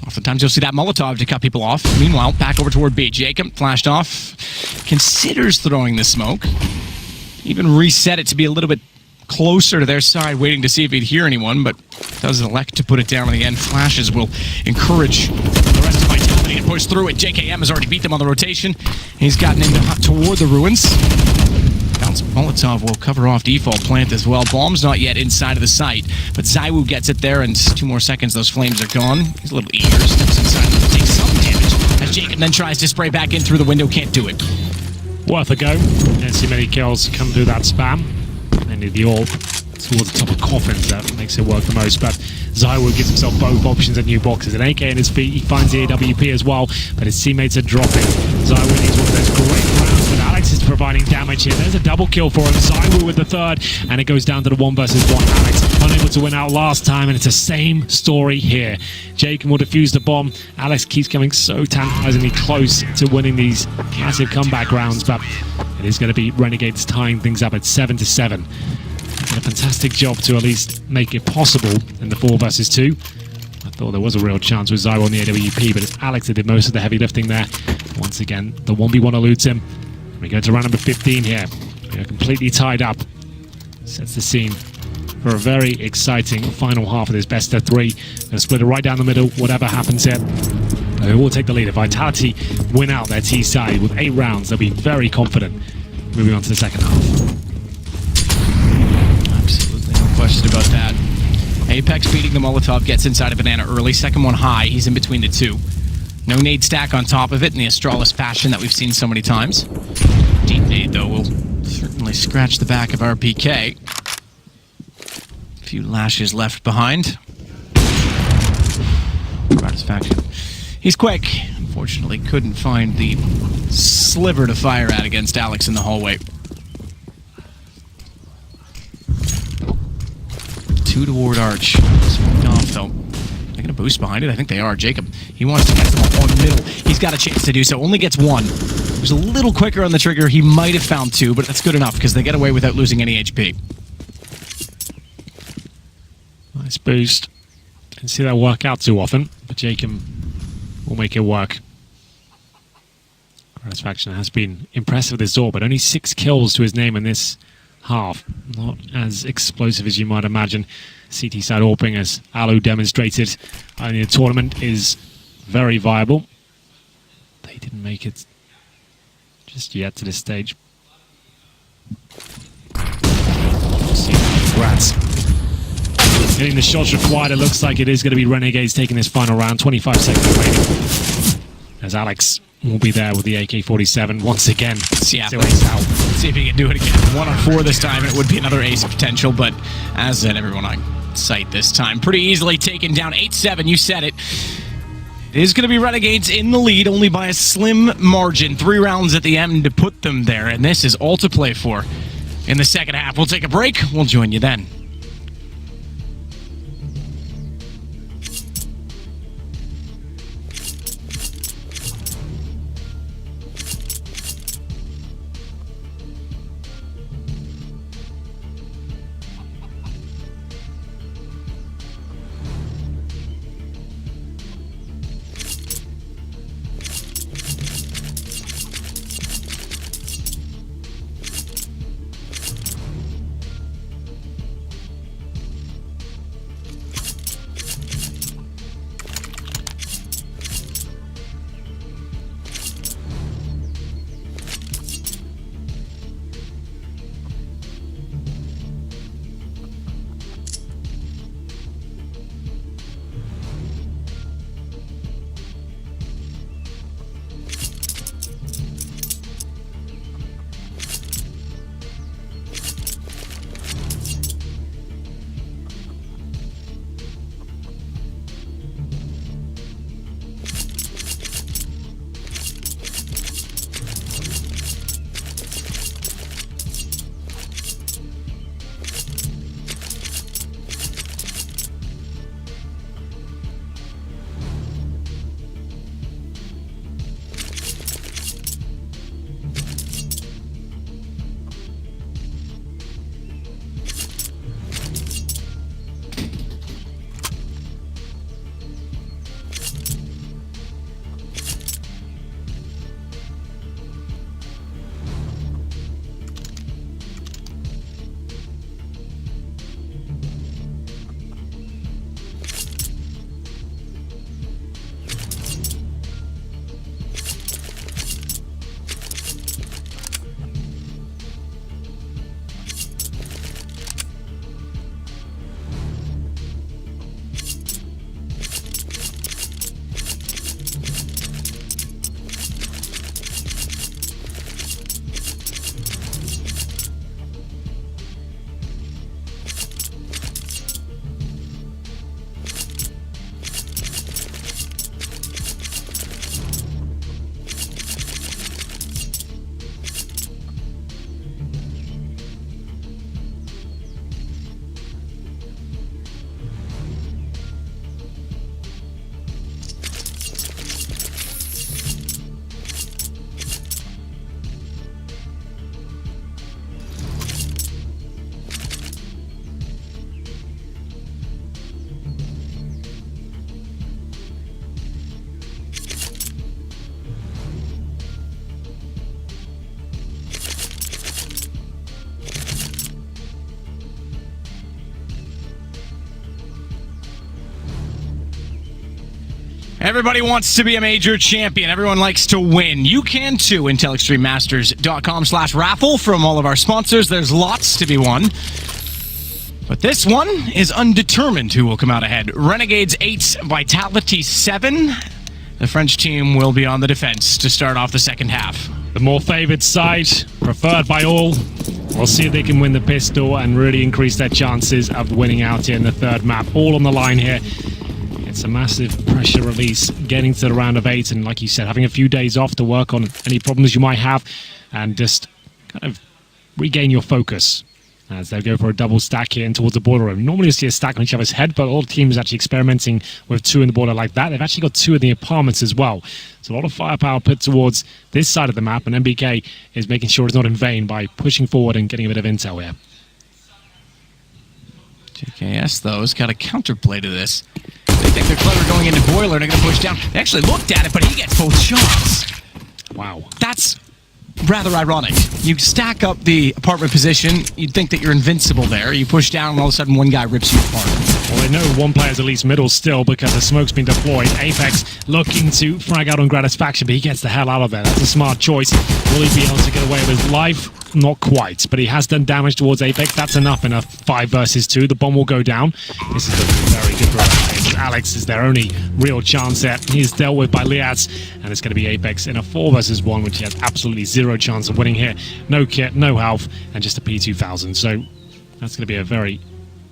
C: Oftentimes you'll see that Molotov to cut people off. Meanwhile, back over toward B. Jacob, flashed off. Considers throwing the smoke. Even reset it to be a little bit closer to their side, waiting to see if he'd hear anyone, but does elect to put it down in the end. Flashes will encourage the rest of Vitality trying to push through it. JKM has already beat them on the rotation. He's gotten into toward the ruins. Bounce Molotov will cover off default plant as well. Bomb's not yet inside of the site, but Zywoo gets it there, and 2 more seconds, those flames are gone. He's a little eager, steps inside to take some damage, as Jacob then tries to spray back in through the window, can't do it.
D: Worth a go. Don't see many kills come through that spam. They need the AWP towards the top of coffins. That makes it work the most, but Zywoo gives himself both options at new boxes. An AK in his feet, he finds the AWP as well, but his teammates are dropping. Zywoo needs one of those great rounds, but Alex is providing damage here. There's a double kill for him. Zywoo with the third, and it goes down to the 1 versus 1. Alex unable to win out last time, and it's the same story here. Jacob will defuse the bomb. Alex keeps coming so tantalizingly close to winning these massive comeback rounds, but it is going to be Renegades tying things up at 7-7. Did a fantastic job to at least make it possible in the 4 versus 2. I thought there was a real chance with Zywoo on the AWP, but it's Alex that did most of the heavy lifting there. Once again, the 1v1 eludes him. We go to round number 15 here. We are completely tied up. Sets the scene for a very exciting final half of this best of 3. Going to split it right down the middle, whatever happens here. They will take the lead. If Vitality win out their T side with 8 rounds, they'll be very confident moving on to the second half.
C: Question about that. Apex beating the Molotov, gets inside of Banana early. Second one high, he's in between the 2. No nade stack on top of it in the Astralis fashion that we've seen so many times. Deep nade, though, will certainly scratch the back of our PK. A few lashes left behind. Satisfaction. He's quick. Unfortunately, couldn't find the sliver to fire at against Alex in the hallway. 2 toward Arch. Smoked off, though. They're going to boost behind it. I think they are. Jacob, he wants to catch them all in the middle. He's got a chance to do so. Only gets 1. He was a little quicker on the trigger. He might have found 2, but that's good enough because they get away without losing any HP.
D: Nice boost. Didn't see that work out too often, but Jacob will make it work. Satisfaction has been impressive this door, but only 6 kills to his name in this half. Not as explosive as you might imagine. CT side AWPing, as Alu demonstrated in the tournament, is very viable. They didn't make it just yet to this stage. Congrats. Getting the shots required, it looks like it is going to be Renegades taking this final round. 25 seconds remaining. As Alex will be there with the AK-47 once again.
C: Yeah, let's see if he can do it again. 1 on 4 this time, and it would be another ace potential, but as said, everyone on site this time. Pretty easily taken down. 8-7, you said it. It is going to be Renegades in the lead, only by a slim margin. 3 rounds at the end to put them there, and this is all to play for in the second half. We'll take a break. We'll join you then. Everybody wants to be a major champion. Everyone likes to win. You can too. IntelExtremeMasters.com/raffle from all of our sponsors. There's lots to be won. But this one is undetermined who will come out ahead. Renegades 8, Vitality 7. The French team will be on the defense to start off the second half.
D: The more favored side, preferred by all. We'll see if they can win the pistol and really increase their chances of winning out here in the third map. All on the line here. It's a massive pressure release getting to the round of 8, and like you said, having a few days off to work on any problems you might have and just kind of regain your focus as they go for a double stack here in towards the border room. Normally you see a stack on each other's head, but all teams actually experimenting with 2 in the border like that. They've actually got 2 in the apartments as well. So a lot of firepower put towards this side of the map, and MBK is making sure it's not in vain by pushing forward and getting a bit of intel here.
C: JKS, though, has got a counterplay to this. They think they're clever going into Boiler, and they're going to push down. They actually looked at it, but he gets both shots.
D: Wow.
C: That's rather ironic. You stack up the apartment position, you'd think that you're invincible there. You push down, and all of a sudden one guy rips you apart.
D: Well, they know one player's at least middle still because the smoke's been deployed. Apex looking to frag out on Gratisfaction, but he gets the hell out of there. That's a smart choice. Will he be able to get away with his life? Not quite, but he has done damage towards Apex. That's enough in a 5 versus 2. The bomb will go down. This is a very good run. Alex is their only real chance there. He's dealt with by Liaz, and it's going to be Apex in a 4 versus 1, which he has absolutely 0 chance of winning here. No kit, no health, and just a P2000. So that's going to be a very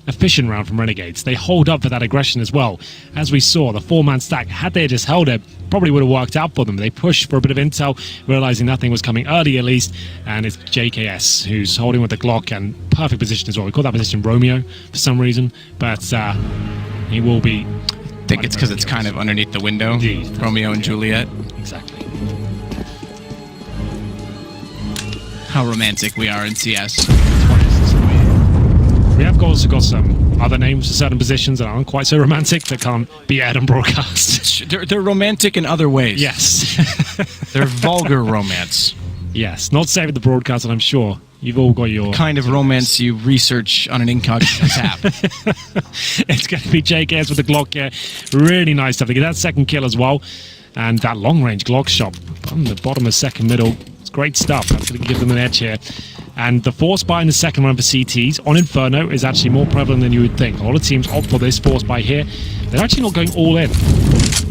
D: efficient round from Renegades. They hold up for that aggression as well. As we saw, the 4-man stack, had they just held it, probably would have worked out for them. They pushed for a bit of intel, realizing nothing was coming early at least, and it's JKS who's holding with the Glock and perfect position as well. We call that position Romeo for some reason, but he will be...
C: I think it's because it's kind of underneath the window.
D: Indeed.
C: Romeo and Juliet.
D: Exactly.
C: How romantic we are in CS.
D: We have also got some other names for certain positions that aren't quite so romantic that can't be aired and broadcast.
C: They're romantic in other ways.
D: Yes.
C: They're vulgar romance.
D: Yes, not saving the broadcast, and I'm sure you've all got your...
C: Kind of romance you research on an incognito tab.
D: It's going to be JKS with the Glock here. Really nice stuff. They get that second kill as well. And that long-range Glock shot on the bottom of second middle. It's great stuff. That's going to give them an edge here. And the force buy in the second round for CTs on Inferno is actually more prevalent than you would think. A lot of teams opt for this force buy here. They're actually not going all in.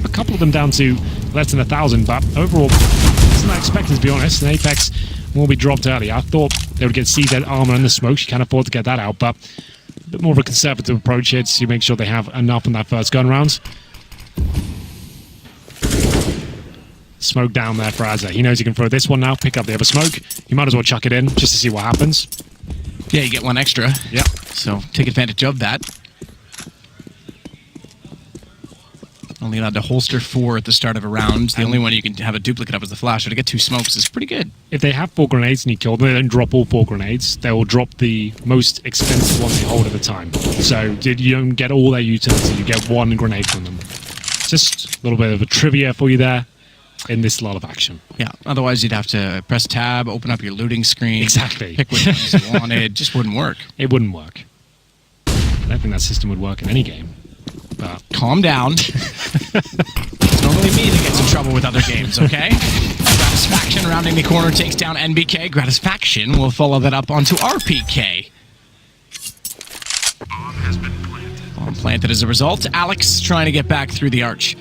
D: A couple of them down to less than 1,000, but overall, it's not expected, to be honest. And Apex will be dropped early. I thought they would get CZ armor and the smoke. You can't afford to get that out, but a bit more of a conservative approach here to make sure they have enough in that first gun round. Smoke down there for Azza. He knows he can throw this one now, pick up the other smoke. You might as well chuck it in just to see what happens.
C: Yeah, you get one extra.
D: Yep.
C: So take advantage of that. Only allowed to holster 4 at the start of a round. The only one you can have a duplicate of is the flash. So to get 2 smokes is pretty good.
D: If they have 4 grenades and you kill them, they don't drop all 4 grenades. They will drop the most expensive one they hold at the time. So you don't get all their utility. You get 1 grenade from them. Just a little bit of a trivia for you there in this lot of action.
C: Yeah, otherwise you'd have to press tab, open up your looting screen.
D: Exactly.
C: Pick which ones you wanted. It just wouldn't work.
D: It wouldn't work. I don't think that system would work in any game. But
C: calm down. It's normally me that gets in trouble with other games, okay? Gratisfaction rounding the corner takes down NBK. Gratisfaction will follow that up onto RPK. Bomb planted as a result. Alex trying to get back through the arch.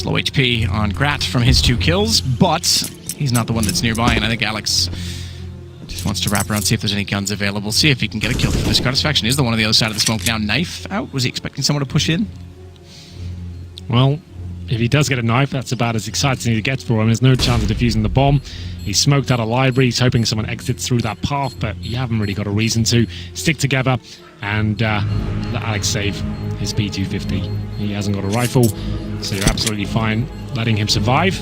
C: Low HP on Grat from his 2 kills, but he's not the one that's nearby, and I think Alex just wants to wrap around, see if there's any guns available, see if he can get a kill for this. Gratisfaction is the one on the other side of the smoke now. Knife out? Was he expecting someone to push in?
D: Well, if he does get a knife, that's about as exciting as he gets for him. There's no chance of defusing the bomb. He's smoked out a library. He's hoping someone exits through that path, but you haven't really got a reason to. Stick together and let Alex save his P250. He hasn't got a rifle, so you're absolutely fine letting him survive.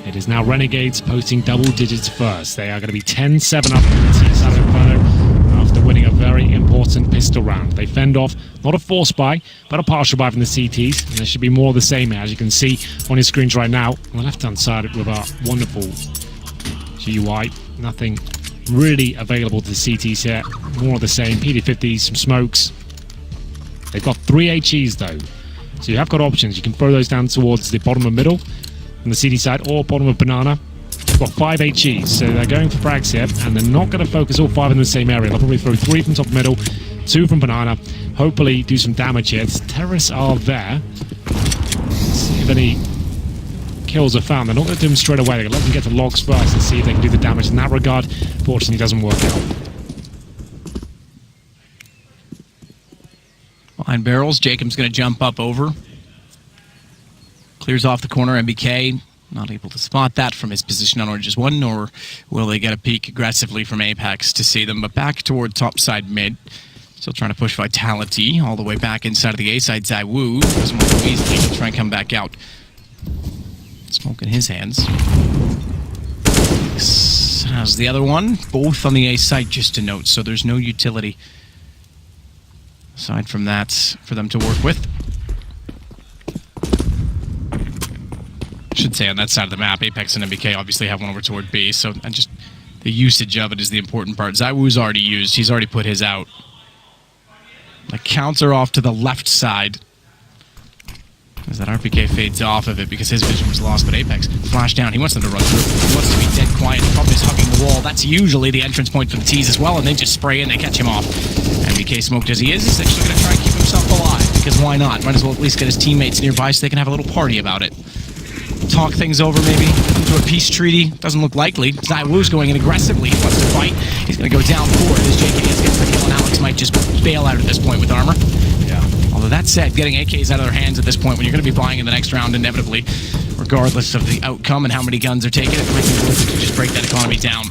D: It is now Renegades posting double digits first. They are going to be 10-7 up in the TSL Inferno after winning a very important pistol round. They fend off not a force buy, but a partial buy from the CTs, and there should be more of the same, as you can see on your screens right now. On the left-hand side with our wonderful GUI, nothing really available to the CTs here. More of the same, PD50s, some smokes. They've got 3 HEs though. So you have got options. You can throw those down towards the bottom of middle on the CD side or bottom of banana. You've got 5 HEs, so they're going for frags here, and they're not going to focus all 5 in the same area. They'll probably throw 3 from top middle, 2 from banana, hopefully do some damage here. Terrorists are there. Let's see if any kills are found. They're not going to do them straight away. They're going to let them get to logs first and see if they can do the damage in that regard. Fortunately, it doesn't work out.
C: Behind barrels, Jacob's going to jump up over. Clears off the corner, MBK not able to spot that from his position on Orange's 1, nor will they get a peek aggressively from Apex to see them. But back toward topside mid. Still trying to push Vitality all the way back inside of the A side. ZywOo doesn't want to easily. He'll try and come back out. Smoke in his hands. How's the other one? Both on the A side, just to note. So there's no utility aside from that for them to work with. Should say on that side of the map, Apex and MBK obviously have one over toward B, so and just the usage of it is the important part. ZywOo's already used. He's already put his out. The counter off to the left side. As that RPK fades off of it because his vision was lost, but Apex flash down. He wants them to run through. He wants to be dead quiet. The problem is hugging the wall. That's usually the entrance point for the T's as well, and they just spray and they catch him off. MBK smoked as he is. He's actually going to try and keep himself alive because why not? Might as well at least get his teammates nearby so they can have a little party about it. Talk things over maybe, into a peace treaty. Doesn't look likely. ZywOo's going in aggressively. He wants to fight. He's going to go down for it as JKS gets the kill, and Alex might just bail out at this point with armor.
D: Yeah.
C: Although that said, getting AKs out of their hands at this point when you're going to be buying in the next round inevitably, regardless of the outcome and how many guns are taken, it might be worth it to just break that economy down.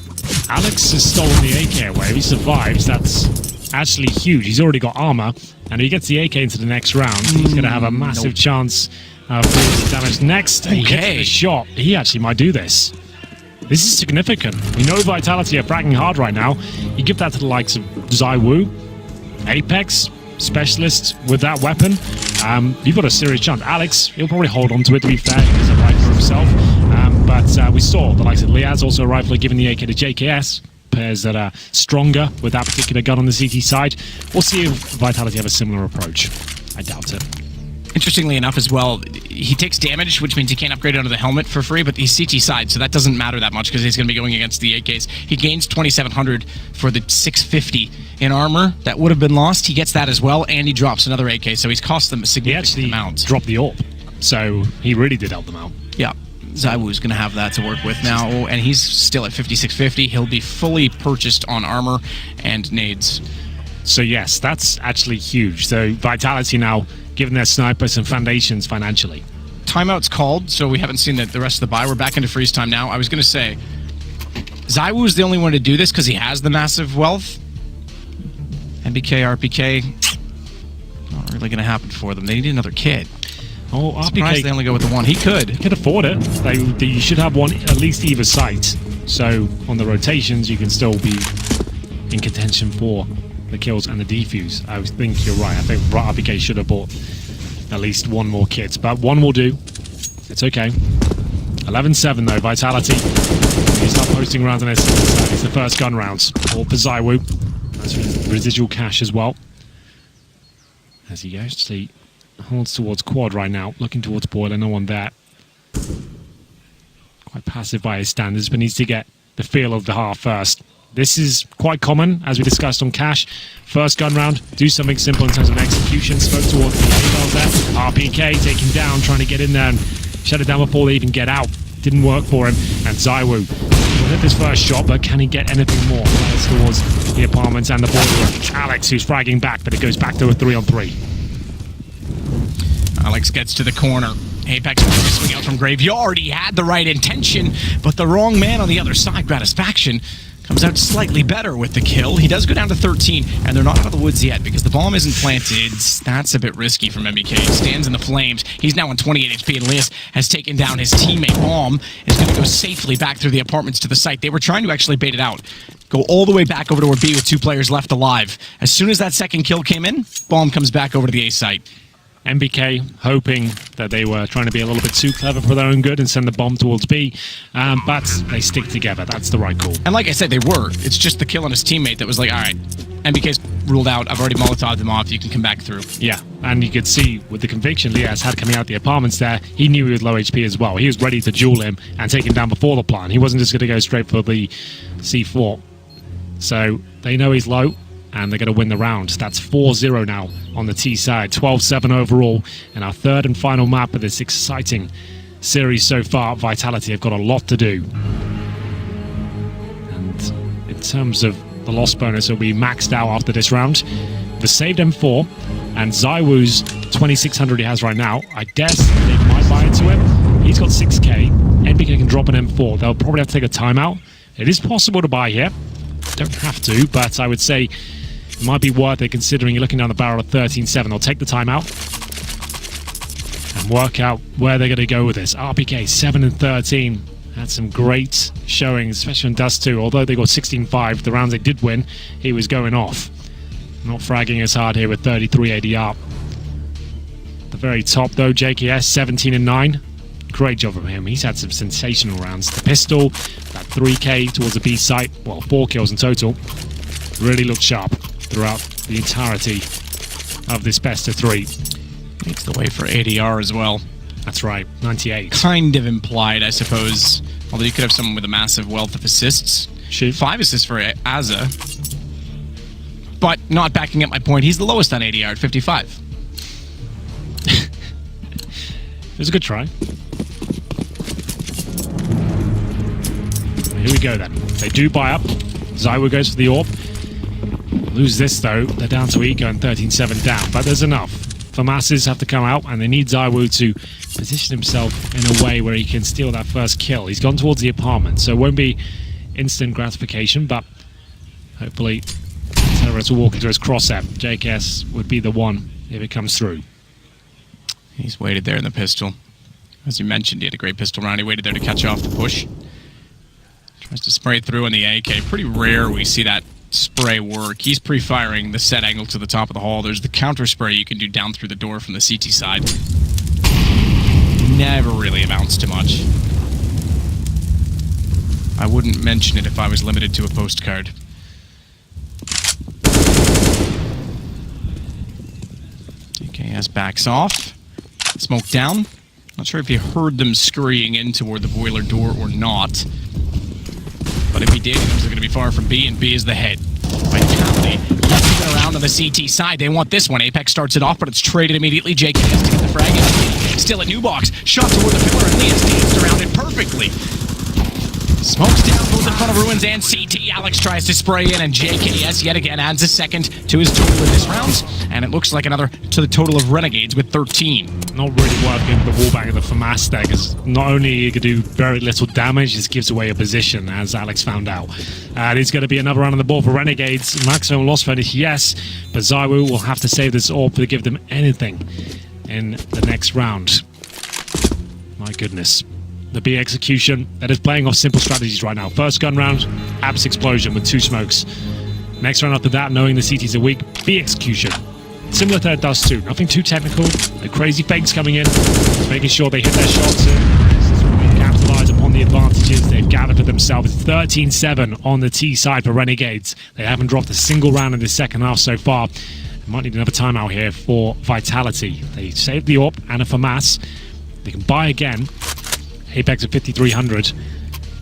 D: Alex has stolen the AK away. If he survives, that's actually huge. He's already got armor, and if he gets the AK into the next round, he's going to have a massive chance of doing damage. Next, he hits the shot. He actually might do this. This is significant. We know Vitality are fragging hard right now. You give that to the likes of ZywOo, Apex, Specialists with that weapon. You've got a serious chance. Alex, he'll probably hold on to it, to be fair. He's a rifler himself. But we saw the likes of Liaz, also a rifler, giving the AK to JKS. Pairs that are stronger with that particular gun on the CT side. We'll see if Vitality have a similar approach. I doubt it.
C: Interestingly enough as well, he takes damage, which means he can't upgrade under the helmet for free, but he's CT side, so that doesn't matter that much because he's going to be going against the AKs. He gains 2,700 for the 650 in armor. That would have been lost. He gets that as well, and he drops another AK, so he's cost them a significant amount.
D: He dropped the AWP, so he really did help them out.
C: Yeah. ZywOo's going to have that to work with now, and he's still at 5,650. He'll be fully purchased on armor and nades.
D: So yes, that's actually huge. So Vitality now giving their sniper some foundations financially.
C: Timeout's called, so we haven't seen the rest of the buy. We're back into freeze time now. I was going to say, ZywOo's the only one to do this because he has the massive wealth. MBK, RPK, not really going to happen for them. They need another kid.
D: Oh, RPK,
C: they only go with the one. He could.
D: He could afford it. You should have one at least either site. So on the rotations, you can still be in contention for the kills and the defuse. I think you're right. I think RPK should have bought at least one more kit, but one will do. It's okay. 11-7 though. Vitality. He's not posting rounds on this. It's the first gun rounds. All for ZywOo. That's residual cash as well. As he actually holds towards quad right now, looking towards boiler. No one there. Quite passive by his standards, but needs to get the feel of the half first. This is quite common, as we discussed on Cash. First gun round, do something simple in terms of execution. Spoke towards the A-Bells there. RPK taken down, trying to get in there and shut it down before they even get out. Didn't work for him. And ZywOo will hit this first shot, but can he get anything more? That's towards the apartments and the boiler. Alex, who's fragging back, but it goes back to a 3-on-3.
C: Alex gets to the corner. Apex wants to swing out from Graveyard. He had the right intention, but the wrong man on the other side. Gratisfaction comes out slightly better with the kill. He does go down to 13, and they're not out of the woods yet because the bomb isn't planted. That's a bit risky from MBK. He stands in the flames. He's now on 28 HP, and Lias has taken down his teammate. Bomb is going to go safely back through the apartments to the site. They were trying to actually bait it out. Go all the way back over to where B with 2 players left alive. As soon as that second kill came in, Bomb comes back over to the A site.
D: MBK hoping that they were trying to be a little bit too clever for their own good and send the bomb towards B, but they stick together. That's the right call.
C: And like I said, they were. It's just the kill on his teammate that was like, all right, MBK's ruled out. I've already Molotoved them off. You can come back through.
D: Yeah, and you could see with the conviction Lias had coming out the apartments there, he knew he was low HP as well. He was ready to duel him and take him down before the plan. He wasn't just going to go straight for the C4. So they know he's low, and they're going to win the round. That's 4-0 now on the T side, 12-7 overall, and our third and final map of this exciting series so far. Vitality have got a lot to do. And in terms of the loss bonus, will be maxed out after this round. The saved M4 and Zywoo's 2600 he has right now, I guess they might buy into him. He's got 6k. NBK can drop an M4. They'll probably have to take a timeout. It is possible to buy here. Don't have to, but I would say it might be worth it considering you're looking down the barrel of 13-7. They'll take the timeout and work out where they're going to go with this. RPK 7-13. Had some great showings, especially in Dust 2. Although they got 16-5, the rounds they did win, he was going off. Not fragging as hard here with 33 ADR. The very top, though, JKS 17-9. Great job from him. He's had some sensational rounds. The pistol, that 3k towards the B site, well, 4 kills in total. Really looked sharp throughout the entirety of this best of 3.
C: Makes the way for ADR as well.
D: That's right, 98.
C: Kind of implied, I suppose. Although you could have someone with a massive wealth of assists.
D: Shoot.
C: 5 assists for Azza. But not backing up my point, he's the lowest on ADR at 55.
D: It was a good try. Here we go then. They do buy up. Zywoo goes for the AWP. Lose this though. They're down to Eco and 13-7 down. But there's enough. FAMASs have to come out, and they need Zywoo to position himself in a way where he can steal that first kill. He's gone towards the apartment, so it won't be instant gratification, but hopefully Terrorist will walk into his crosshair. JKS would be the one if it comes through.
C: He's waited there in the pistol. As you mentioned, he had a great pistol round. He waited there to catch off the push. Tries to spray through on the AK. Pretty rare we see that spray work. He's pre-firing the set angle to the top of the hall. There's the counter spray you can do down through the door from the CT side. Never really amounts to much. I wouldn't mention it if I was limited to a postcard. DKS backs off. Smoke down. Not sure if you heard them scurrying in toward the boiler door or not. But if he did, he knows they're going to be far from B, and B is the head. Vitality left around on the CT side. They want this one. Apex starts it off, but it's traded immediately. JKS to get the frag out. Still at New Box. Shot toward the pillar, and Lias danced around it perfectly. Smokes down both in front of Ruins and CT. Alex tries to spray in, and JKS yet again adds a second to his total in this round. And it looks like another to the total of Renegades with 13.
D: Not really working the wallbang of the FAMAS there, because not only you can do very little damage, this gives away a position, as Alex found out. And it's going to be another round on the board for Renegades. Maximum loss finish, yes, but Zywoo will have to save this AWP to give them anything in the next round. My goodness. The B execution that is playing off simple strategies right now. First gun round, Abs explosion with 2 smokes. Next round after that, knowing the CTs are weak, B execution. Similar to Dust 2, nothing too technical. The crazy fakes coming in, making sure they hit their shots and capitalize upon the advantages they've gathered for themselves. 13-7 on the T side for Renegades. They haven't dropped a single round in the second half so far. They might need another timeout here for Vitality. They saved the AWP and a FAMAS. They can buy again. Apex at 5,300.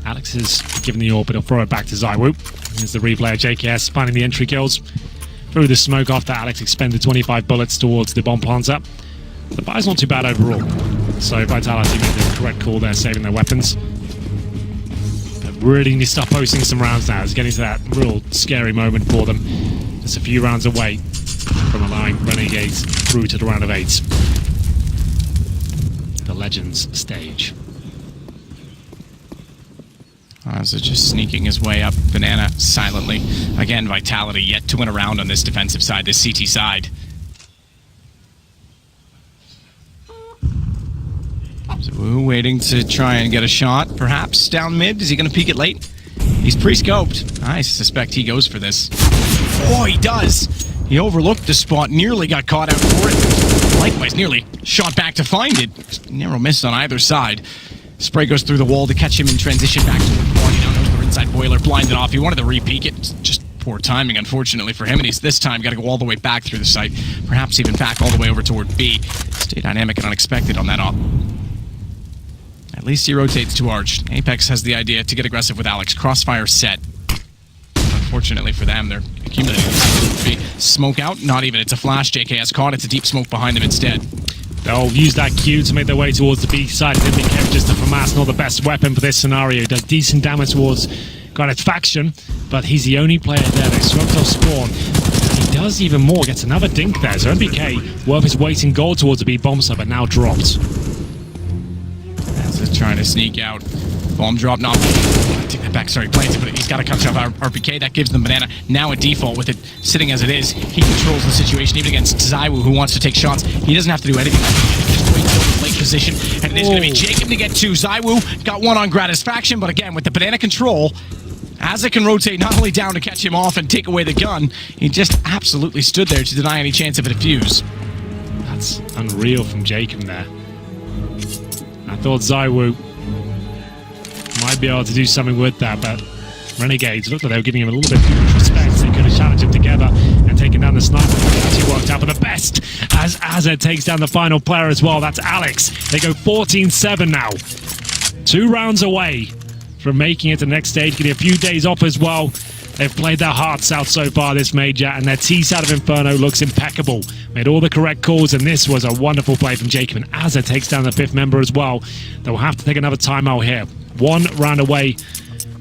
D: Alex has given the AWP, but he'll throw it back to Zywoo. Here's the replay of JKS finding the entry kills. Through the smoke after Alex expended 25 bullets towards the bomb planter. The buy's not too bad overall. So Vitality made the correct call there, saving their weapons. But really need to start posting some rounds now. It's getting to that real scary moment for them. Just a few rounds away from allowing Renegades through to the round of 8. The Legends stage.
C: So just sneaking his way up Banana silently. Again, Vitality yet to win a round on this defensive side, this CT side. Zywoo waiting to try and get a shot, perhaps down mid. Is he going to peek it late? He's pre-scoped. I suspect he goes for this. Oh, he does! He overlooked the spot, nearly got caught out for it. Likewise, nearly shot back to find it. Narrow miss on either side. Spray goes through the wall to catch him in transition back to the point. He now knows they're inside boiler, blinded off. He wanted to re-peek it, just poor timing, unfortunately for him, and he's this time got to go all the way back through the site, perhaps even back all the way over toward B. Stay dynamic and unexpected on that op. At least he rotates to Arch. Apex has the idea to get aggressive with Alex. Crossfire set. Unfortunately for them, they're accumulating. Smoke out? Not even. It's a flash. JKS caught. It's a deep smoke behind them instead.
D: They'll use that Q to make their way towards the B side. Just a FAMAS, not the best weapon for this scenario. Does decent damage towards its faction, but he's the only player there. They swept off spawn. He does even more. Gets another dink there. So MBK, worth his weight in gold towards the B bomb site, but now dropped.
C: As he's trying to sneak out. Bomb drop, not take that back, sorry, plants it, but he's got to cut off RPK. That gives them banana. Now a default with it sitting as it is. He controls the situation even against Zaiwu, who wants to take shots. He doesn't have to do anything. Just wait until the late position, and it is going to be Jacob to get two. Zaiwu got one on Gratisfaction, but again, with the banana control, as it can rotate not only down to catch him off and take away the gun, he just absolutely stood there to deny any chance of a defuse.
D: That's unreal from Jacob there. I thought Zaiwu might be able to do something with that, but Renegades looked like they were giving him a little bit too much respect. They could have challenged him together and taken down the sniper. It actually worked out for the best as Azad takes down the final player as well. That's Alex. They go 14-7 now. 2 rounds away from making it to the next stage, getting a few days off as well. They've played their hearts out so far this major, and their tease out of Inferno looks impeccable. Made all the correct calls, and this was a wonderful play from Jacob. And Azad takes down the 5th member as well. They'll have to take another timeout here. 1 round away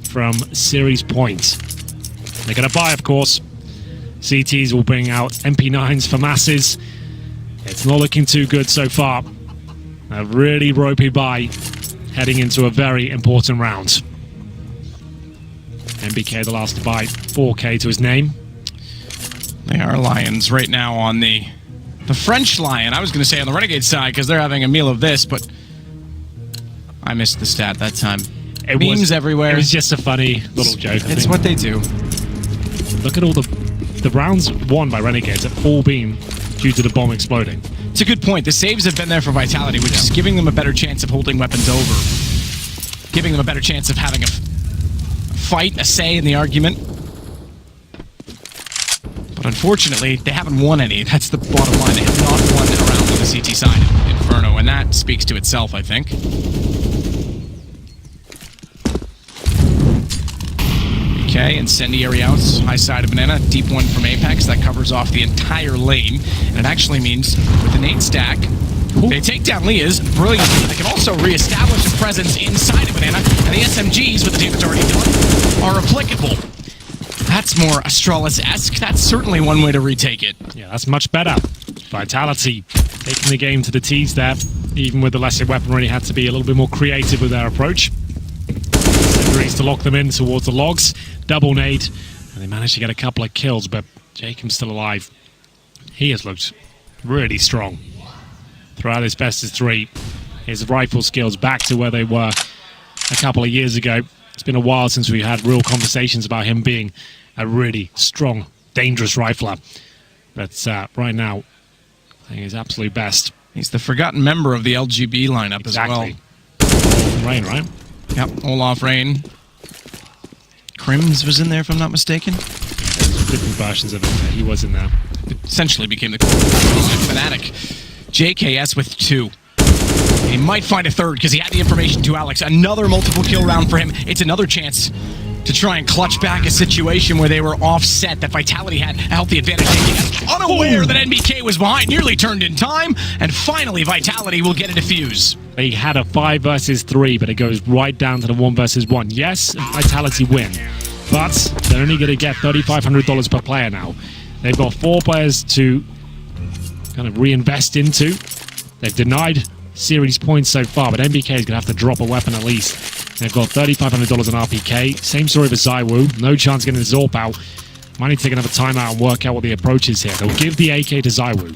D: from series point. They're going to buy, of course. CTs will bring out MP9s for masses. It's not looking too good so far. A really ropey buy heading into a very important round. MBK the last to buy, 4K to his name.
C: They are Lions right now on the French Lion. I was going to say on the Renegade side because they're having a meal of this, but I missed the stat that time. Memes everywhere.
D: It was just a funny little joke.
C: It's what they do.
D: Look at all the rounds won by Renegades have all been due to the bomb exploding.
C: It's a good point. The saves have been there for Vitality, which is giving them a better chance of holding weapons over. Giving them a better chance of having a fight, a say in the argument. But unfortunately, they haven't won any. That's the bottom line. They have not won a round on the CT side of Inferno, and that speaks to itself, I think. Okay, incendiary outs, high side of banana, deep one from Apex. That covers off the entire lane, and it actually means with the nade stack, they take down Leah's. Brilliant. They can also reestablish a presence inside of banana, and the SMGs, with the damage already done, are applicable. That's more Astralis-esque. That's certainly one way to retake it.
D: Yeah, that's much better. Vitality taking the game to the tees there. Even with the lesser weaponry, had to be a little bit more creative with their approach. Agrees to lock them in towards the logs. Double nade. And they managed to get a couple of kills, but Jacob's still alive. He has looked really strong throughout his best of 3. His rifle skills back to where they were a couple of years ago. It's been a while since we had real conversations about him being a really strong, dangerous rifler. But right now, I think his absolute best.
C: He's the forgotten member of the LGB lineup as well.
D: Rain, right?
C: Yep, Olaf Rain. Crims was in there, if I'm not mistaken.
D: Different versions of him. He was in there.
C: It essentially became the core fanatic. JKS with 2. He might find a third because he had the information to Alex. Another multiple kill round for him. It's another chance to try and clutch back a situation where they were offset, that Vitality had a healthy advantage. Unaware that NBK was behind, nearly turned in time, and finally Vitality will get a defuse.
D: They had a 5 versus 3, but it goes right down to the 1 versus 1. Yes, Vitality win, but they're only going to get $3,500 per player now. They've got 4 players to kind of reinvest into. They've denied series points so far, but NBK is going to have to drop a weapon at least. They've got $3,500 on RPK. Same story for Zaiwu. No chance getting the Zorp out. Might need to take another timeout and work out what the approach is here. They'll give the AK to Zaiwu.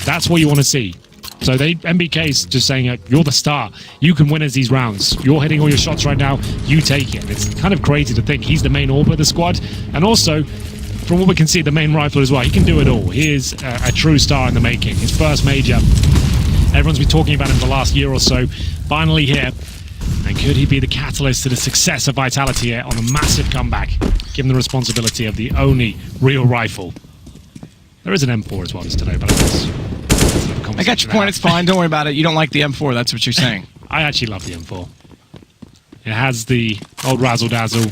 D: That's what you want to see. So MBK's just saying, you're the star. You can win as these rounds. You're hitting all your shots right now. You take it. It's kind of crazy to think he's the main AWP of the squad. And also, from what we can see, the main rifler as well. He can do it all. He is a true star in the making. His first major. Everyone's been talking about him for the last year or so. Finally here. And Could he be the catalyst to the success of Vitality here on a massive comeback, given the responsibility of the only real rifle? There is an M4 as well as today, but
C: I got your point. It's fine. Don't worry about it. You don't like the M4. That's what you're saying.
D: I actually love the M4. It has the old razzle-dazzle,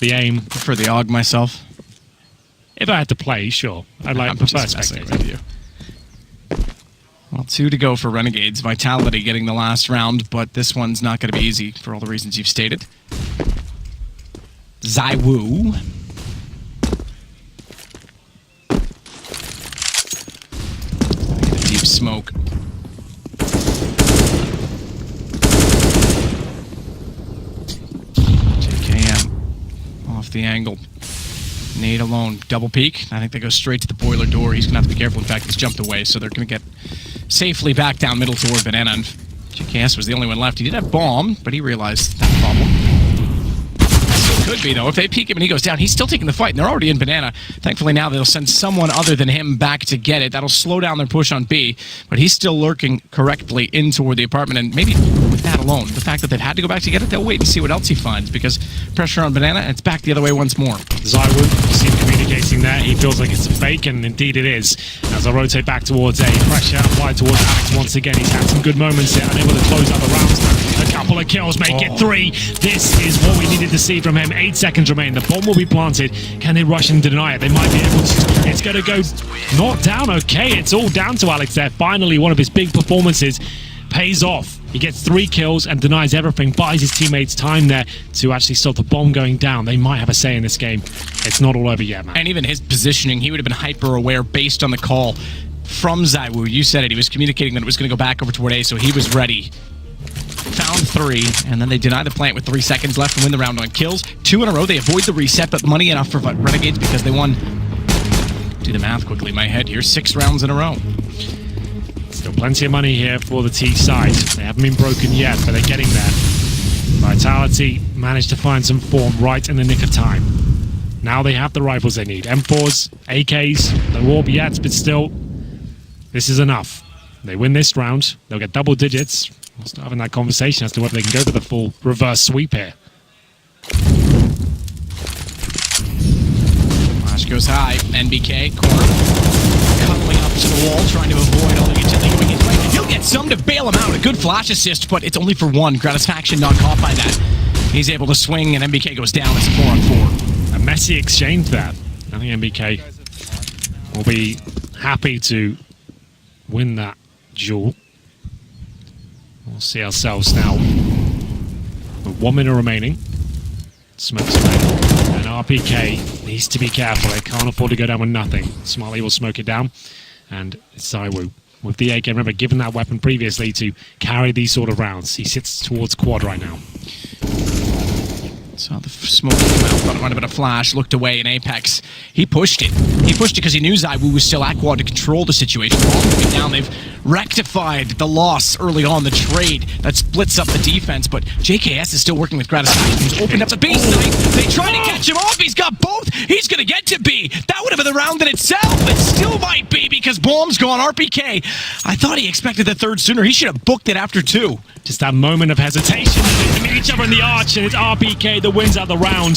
D: the aim.
C: For the AUG myself.
D: If I had to play, sure. I'd like prefer spectator.
C: With you. Well, 2 to go for Renegades. Vitality getting the last round, but this one's not going to be easy for all the reasons you've stated. ZywOo. Deep smoke. JKM off the angle. Nade alone. Double peek. I think they go straight to the boiler door. He's going to have to be careful. In fact, he's jumped away, so they're going to get safely back down middle toward Banana. And JKS was the only one left. He did have bomb, but he realized that problem. Still could be, though. If they peek him and he goes down, he's still taking the fight, and they're already in Banana. Thankfully, now they'll send someone other than him back to get it. That'll slow down their push on B, but he's still lurking correctly in toward the apartment, and maybe with that alone, the fact that they've had to go back to get it, they'll wait and see what else he finds, because pressure on Banana, and it's back the other way once more.
D: ZywOo, you see him communicating there. He feels like it's a fake, and indeed it is. As I rotate back towards A, pressure applied towards Alex once again. He's had some good moments here, unable to close out the rounds. A couple of kills, make it 3. This is what we needed to see from him. 8 seconds remain. The bomb will be planted. Can they rush and deny it? They might be able to. It's going to go not down. Okay, it's all down to Alex there. Finally, one of his big performances pays off. He gets 3 kills and denies everything, buys his teammates time there to actually stop the bomb going down. They might have a say in this game. It's not all over yet, man.
C: And even his positioning, he would have been hyper-aware based on the call from ZywOo. You said it. He was communicating that it was going to go back over toward A, so he was ready. Found 3, and then they deny the plant with 3 seconds left and win the round on kills. 2 in a row. They avoid the reset, but money enough for Renegades because they won. Do the math quickly in my head here. 6 rounds in a row.
D: Still plenty of money here for the T side. They haven't been broken yet, but they're getting there. Vitality managed to find some form right in the nick of time. Now they have the rifles they need. M4s, AKs, no warp yet, but still, this is enough. They win this round, they'll get double digits. We'll start having that conversation as to whether they can go for the full reverse sweep here.
C: Flash goes high. NBK, corner. Cuddling up to the wall, trying to avoid all the utility going his way. He'll get some to bail him out. A good flash assist, but it's only for 1. Gratisfaction not caught by that. He's able to swing, and NBK goes down. It's a 4-on-4.
D: A messy exchange there. I think NBK will be happy to win that duel. We'll see ourselves now. With 1 minute remaining. Smoke's available. And RPK needs to be careful. They can't afford to go down with nothing. Smartly will smoke it down. And it's ZywOo with the AK. Remember, given that weapon previously to carry these sort of rounds. He sits towards quad right now.
C: Saw the smoke come out, thought it might have been a flash, looked away in Apex. He pushed it. He pushed it because he knew ZywOo was still at quad to control the situation. All the way down, they've rectified the loss early on, the trade that splits up the defense, but JKS is still working with Gratisfaction. He's opened up the B site. They try to catch him off. He's got both. He's going to get to B. That would have been the round in itself. It still might be because bomb's gone. RPK, I thought he expected the 3rd sooner. He should have booked it after 2.
D: Just that moment of hesitation. They meet each other in the arch, and it's RPK that wins out the round.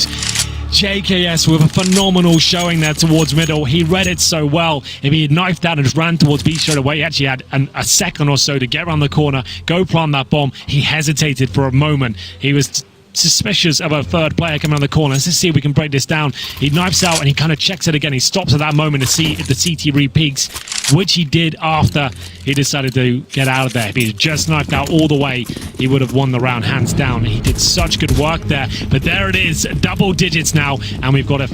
D: JKS with a phenomenal showing there towards middle. He read it so well. If he had knifed out and just ran towards B straight away, he actually had a second or so to get around the corner, go plant that bomb. He hesitated for a moment. He was suspicious of a 3rd player coming around the corner. Let's just see if we can break this down. He knifes out and he kind of checks it again. He stops at that moment to see if the CT re-peaks, which he did after he decided to get out of there. If he had just knifed out all the way, he would have won the round hands down. He did such good work there. But there it is, double digits now, and we've got a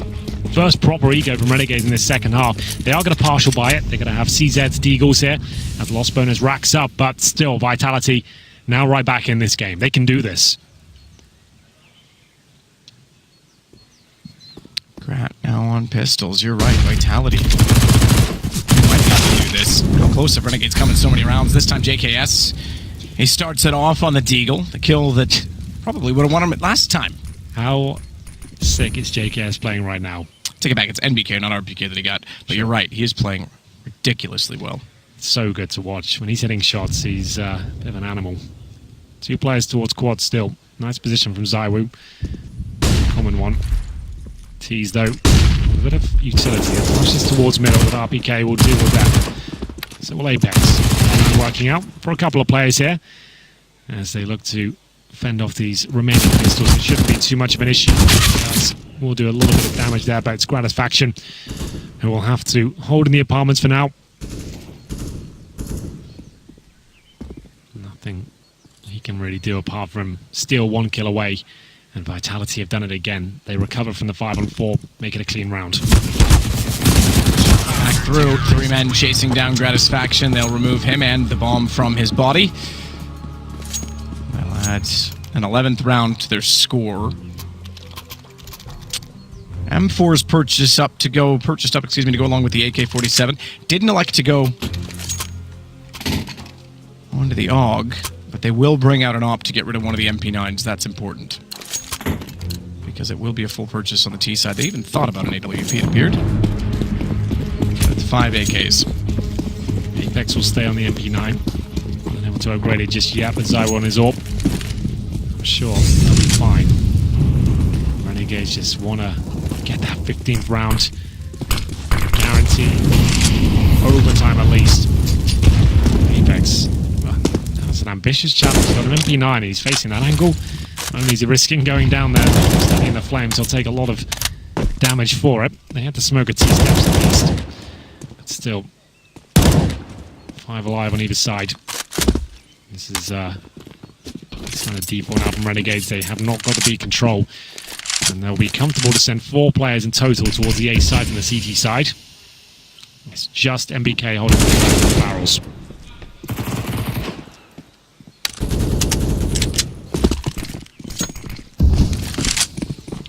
D: first proper ego from Renegades in this second half. They are going to partial buy it. They're going to have CZ's Deagles here as loss bonus racks up, but still, Vitality now right back in this game. They can do this.
C: Grat now on pistols. You're right, Vitality. They might be able to do this. How close have Renegades come in so many rounds? This time JKS, he starts it off on the Deagle, the kill that probably would have won him last time.
D: How sick is JKS playing right now?
C: Take it back, it's NBK, not RPK that he got. But you're right, he is playing ridiculously well.
D: So good to watch. When he's hitting shots, he's a bit of an animal. 2 players towards quad still. Nice position from Zywoo. Common one. Tease though. A bit of utility. It flushes towards middle, but RPK will deal with that. So will Apex. Working out for a couple of players here as they look to fend off these remaining pistols. It shouldn't be too much of an issue. We'll do a little bit of damage there, but it's Gratisfaction who will have to hold in the apartments for now. Nothing he can really do apart from steal 1 kill away, and Vitality have done it again. They recover from the 5-on-4, make it a clean round.
C: Back through, 3 men chasing down Gratisfaction. They'll remove him and the bomb from his body. They'll add an 11th round to their score. M4's purchased up to go along with the AK-47. Didn't elect to go onto the AUG, but they will bring out an AWP to get rid of one of the MP9s. That's important, because it will be a full purchase on the T side. They even thought about an AWP, it appeared. That's 5 AKs.
D: Apex will stay on the MP9. Not able to upgrade it just yet, but Zywoo on his AWP. I'm sure they'll be fine. Renegades just want to get that 15th round. Guarantee overtime at least. Apex. Well, that's an ambitious challenge. He's got an MP9 and he's facing that angle. Not only is he risking going down there, standing in the flames, he'll take a lot of damage for it. They had to smoke a T-steps at least. But still, 5 alive on either side. This is kind of deep one out from Renegades. They have not got the B control. And they'll be comfortable to send 4 players in total towards the A side and the CT side. It's just MBK holding the barrels.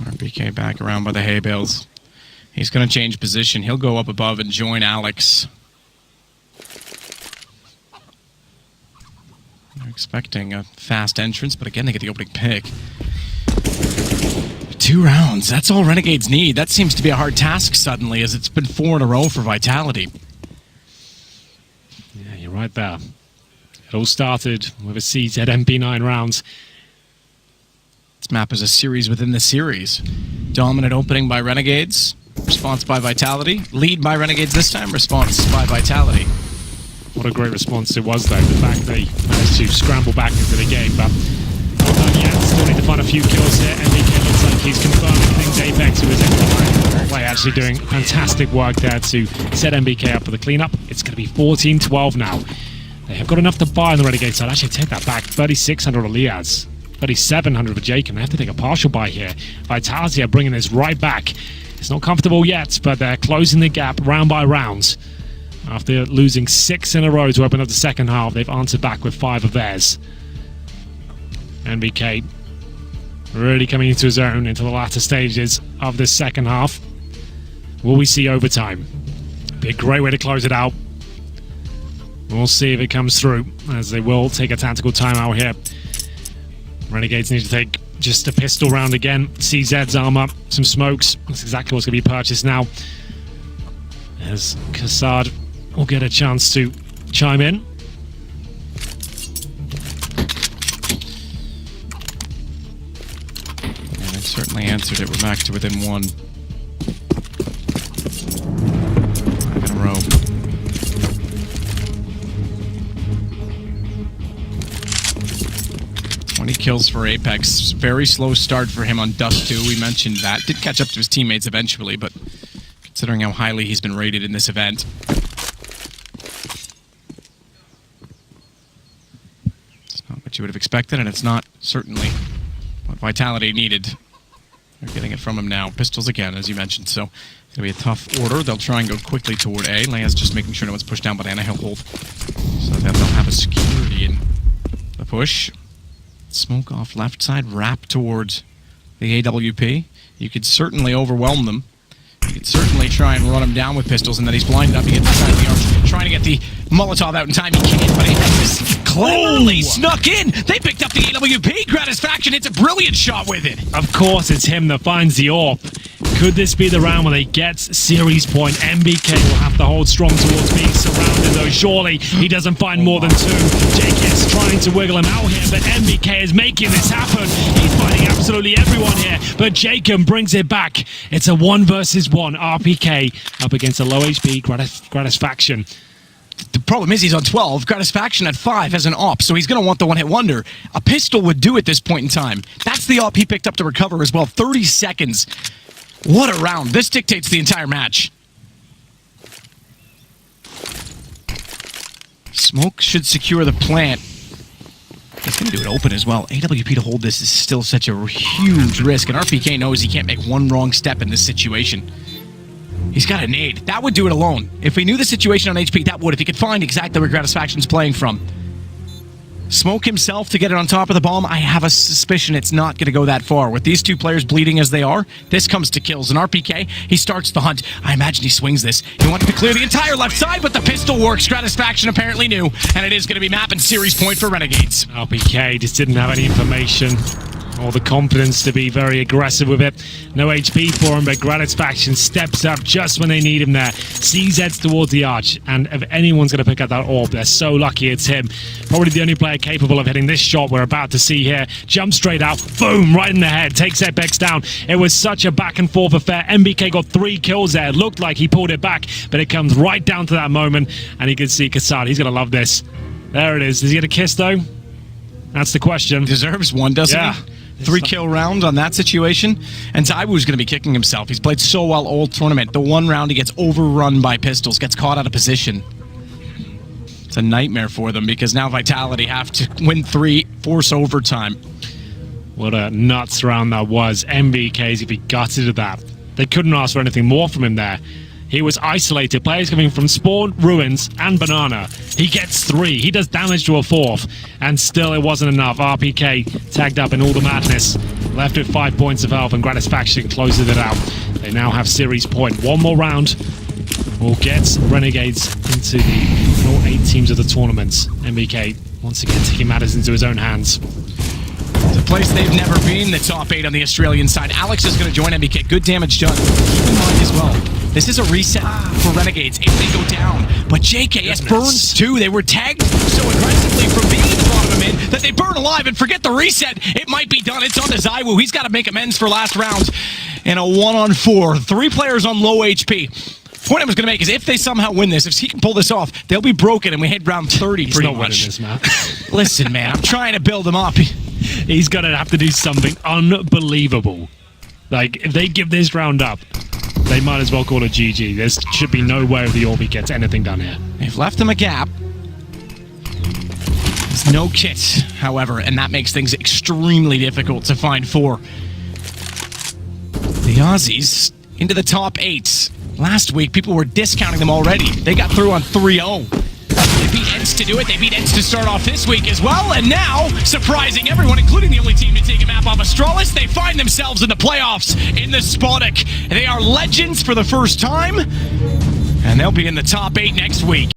C: RPK back around by the hay bales. He's going to change position. He'll go up above and join Alex. They're expecting a fast entrance, but again, they get the opening pick. 2 rounds. That's all Renegades need. That seems to be a hard task suddenly, as it's been 4 in a row for Vitality.
D: Yeah, you're right there. It all started with a CZ MP9 rounds.
C: This map is a series within the series. Dominant opening by Renegades. Response by Vitality. Lead by Renegades this time. Response by Vitality.
D: What a great response it was, though. The fact they managed to scramble back into the game, but not done yet. Still need to find a few kills here. MBK looks like he's confirming things. Apex, who is in play, actually doing fantastic work there to set MBK up for the cleanup. It's going to be 14-12 now. They have got enough to buy on the Renegade side. Actually, take that back. 3,600 of Liaz. 3,700 for Jake, and they have to take a partial buy here. Vitality are bringing this right back. It's not comfortable yet, but they're closing the gap round by round. After losing 6 in a row to open up the second half, they've answered back with 5 of theirs. NBK really coming into his own into the latter stages of this second half. Will we see overtime? Be a great way to close it out. We'll see if it comes through, as they will take a tactical timeout here. Renegades need to take just a pistol round again. CZ's armor, some smokes. That's exactly what's going to be purchased now. As Kassad will get a chance to chime in.
C: Yeah, they've certainly answered it. We're back to within 1. 5 in a row. 20 kills for Apex. Very slow start for him on Dust 2. We mentioned that. Did catch up to his teammates eventually, but considering how highly he's been rated in this event. It's not what you would have expected, and it's not certainly what Vitality needed. They're getting it from him now. Pistols again, as you mentioned, so it's going to be a tough order. They'll try and go quickly toward A. Leia's just making sure no one's pushed down, but Anna he'll hold. So that they'll have a security in the push. Smoke off left side, wrap towards the AWP. You could certainly overwhelm them. You could certainly try and run him down with pistols, and then he's blinded up. He gets inside the arch, trying to get the Molotov out in time. He can't, but he cleverly snuck in. They picked up the AWP. Gratisfaction hits a brilliant shot with it.
D: Of course, it's him that finds the AWP. Could this be the round where they get series point? MBK will have to hold strong towards being surrounded, though. Surely he doesn't find more than 2. JK's trying to wiggle him out here, but MBK is making this happen. He's fighting absolutely everyone here, but Jacob brings it back. It's a 1 versus 1. RPK up against a low HP Gratisfaction.
C: The problem is he's on 12. Gratisfaction at 5 as an op, so he's going to want the one-hit wonder. A pistol would do at this point in time. That's the op he picked up to recover as well. 30 seconds. What a round. This dictates the entire match. Smoke should secure the plant. He's going to do it open as well. AWP to hold this is still such a huge risk, and RPK knows he can't make one wrong step in this situation. He's got a nade. That would do it alone. If we knew the situation on HP, that would. If he could find exactly where Gratisfaction's playing from. Smoke himself to get it on top of the bomb. I have a suspicion it's not going to go that far. With these 2 players bleeding as they are, this comes to kills. And RPK, he starts the hunt. I imagine he swings this. He wanted to clear the entire left side, but the pistol works. Gratisfaction apparently knew, and it is going to be map and series point for Renegades.
D: RPK just didn't have any information or the confidence to be very aggressive with it. No HP for him, but Gratisfaction steps up just when they need him there. CZ's towards the arch, and if anyone's going to pick up that orb, they're so lucky it's him. Probably the only player capable of hitting this shot we're about to see here. Jump straight out, boom, right in the head, takes Apex down. It was such a back and forth affair. MBK got 3 kills there. It looked like he pulled it back, but it comes right down to that moment, and you can see Kassad. He's going to love this. There it is. Is he going to kiss, though? That's the question.
C: Deserves one, doesn't he? 3-kill round on that situation, and Zaiwu's going to be kicking himself. He's played so well all tournament. The one round he gets overrun by pistols, gets caught out of position. It's a nightmare for them because now Vitality have to win 3, force overtime.
D: What a nuts round that was. MBK's if he gutted at that. They couldn't ask for anything more from him there. He was isolated. Players coming from Spawn, Ruins, and Banana. He gets 3. He does damage to a 4th. And still it wasn't enough. RPK tagged up in all the madness. Left with 5 points of health, and Gratisfaction closes it out. They now have series point. 1 more round will get Renegades into the final 8 teams of the tournament. MBK once again taking matters into his own hands.
C: It's a place they've never been, the top 8 on the Australian side. Alex is going to join MBK. Good damage done. Keep in mind as well, this is a reset for Renegades if they go down. But JKS burns too. They were tagged so aggressively from being at the bottom of mid that they burn alive and forget the reset. It might be done. It's on to Zaiwu. He's got to make amends for last round in a 1-on-4. 3 players on low HP. Point I was going to make is if they somehow win this, if he can pull this off, they'll be broken and we hit round 30 pretty much.
D: This, man.
C: Listen, man, I'm trying to build him up.
D: He's going to have to do something unbelievable. Like, if they give this round up, they might as well call it GG. There should be no way the Orbi gets anything done here.
C: They've left him a gap. There's no kit, however, and that makes things extremely difficult to find 4. The Aussies into the top 8. Last week, people were discounting them already. They got through on 3-0. They beat Ents to do it. They beat Ents to start off this week as well. And now, surprising everyone, including the only team to take a map off Astralis, they find themselves in the playoffs in the Spodek. They are legends for the first time, and they'll be in the top 8 next week.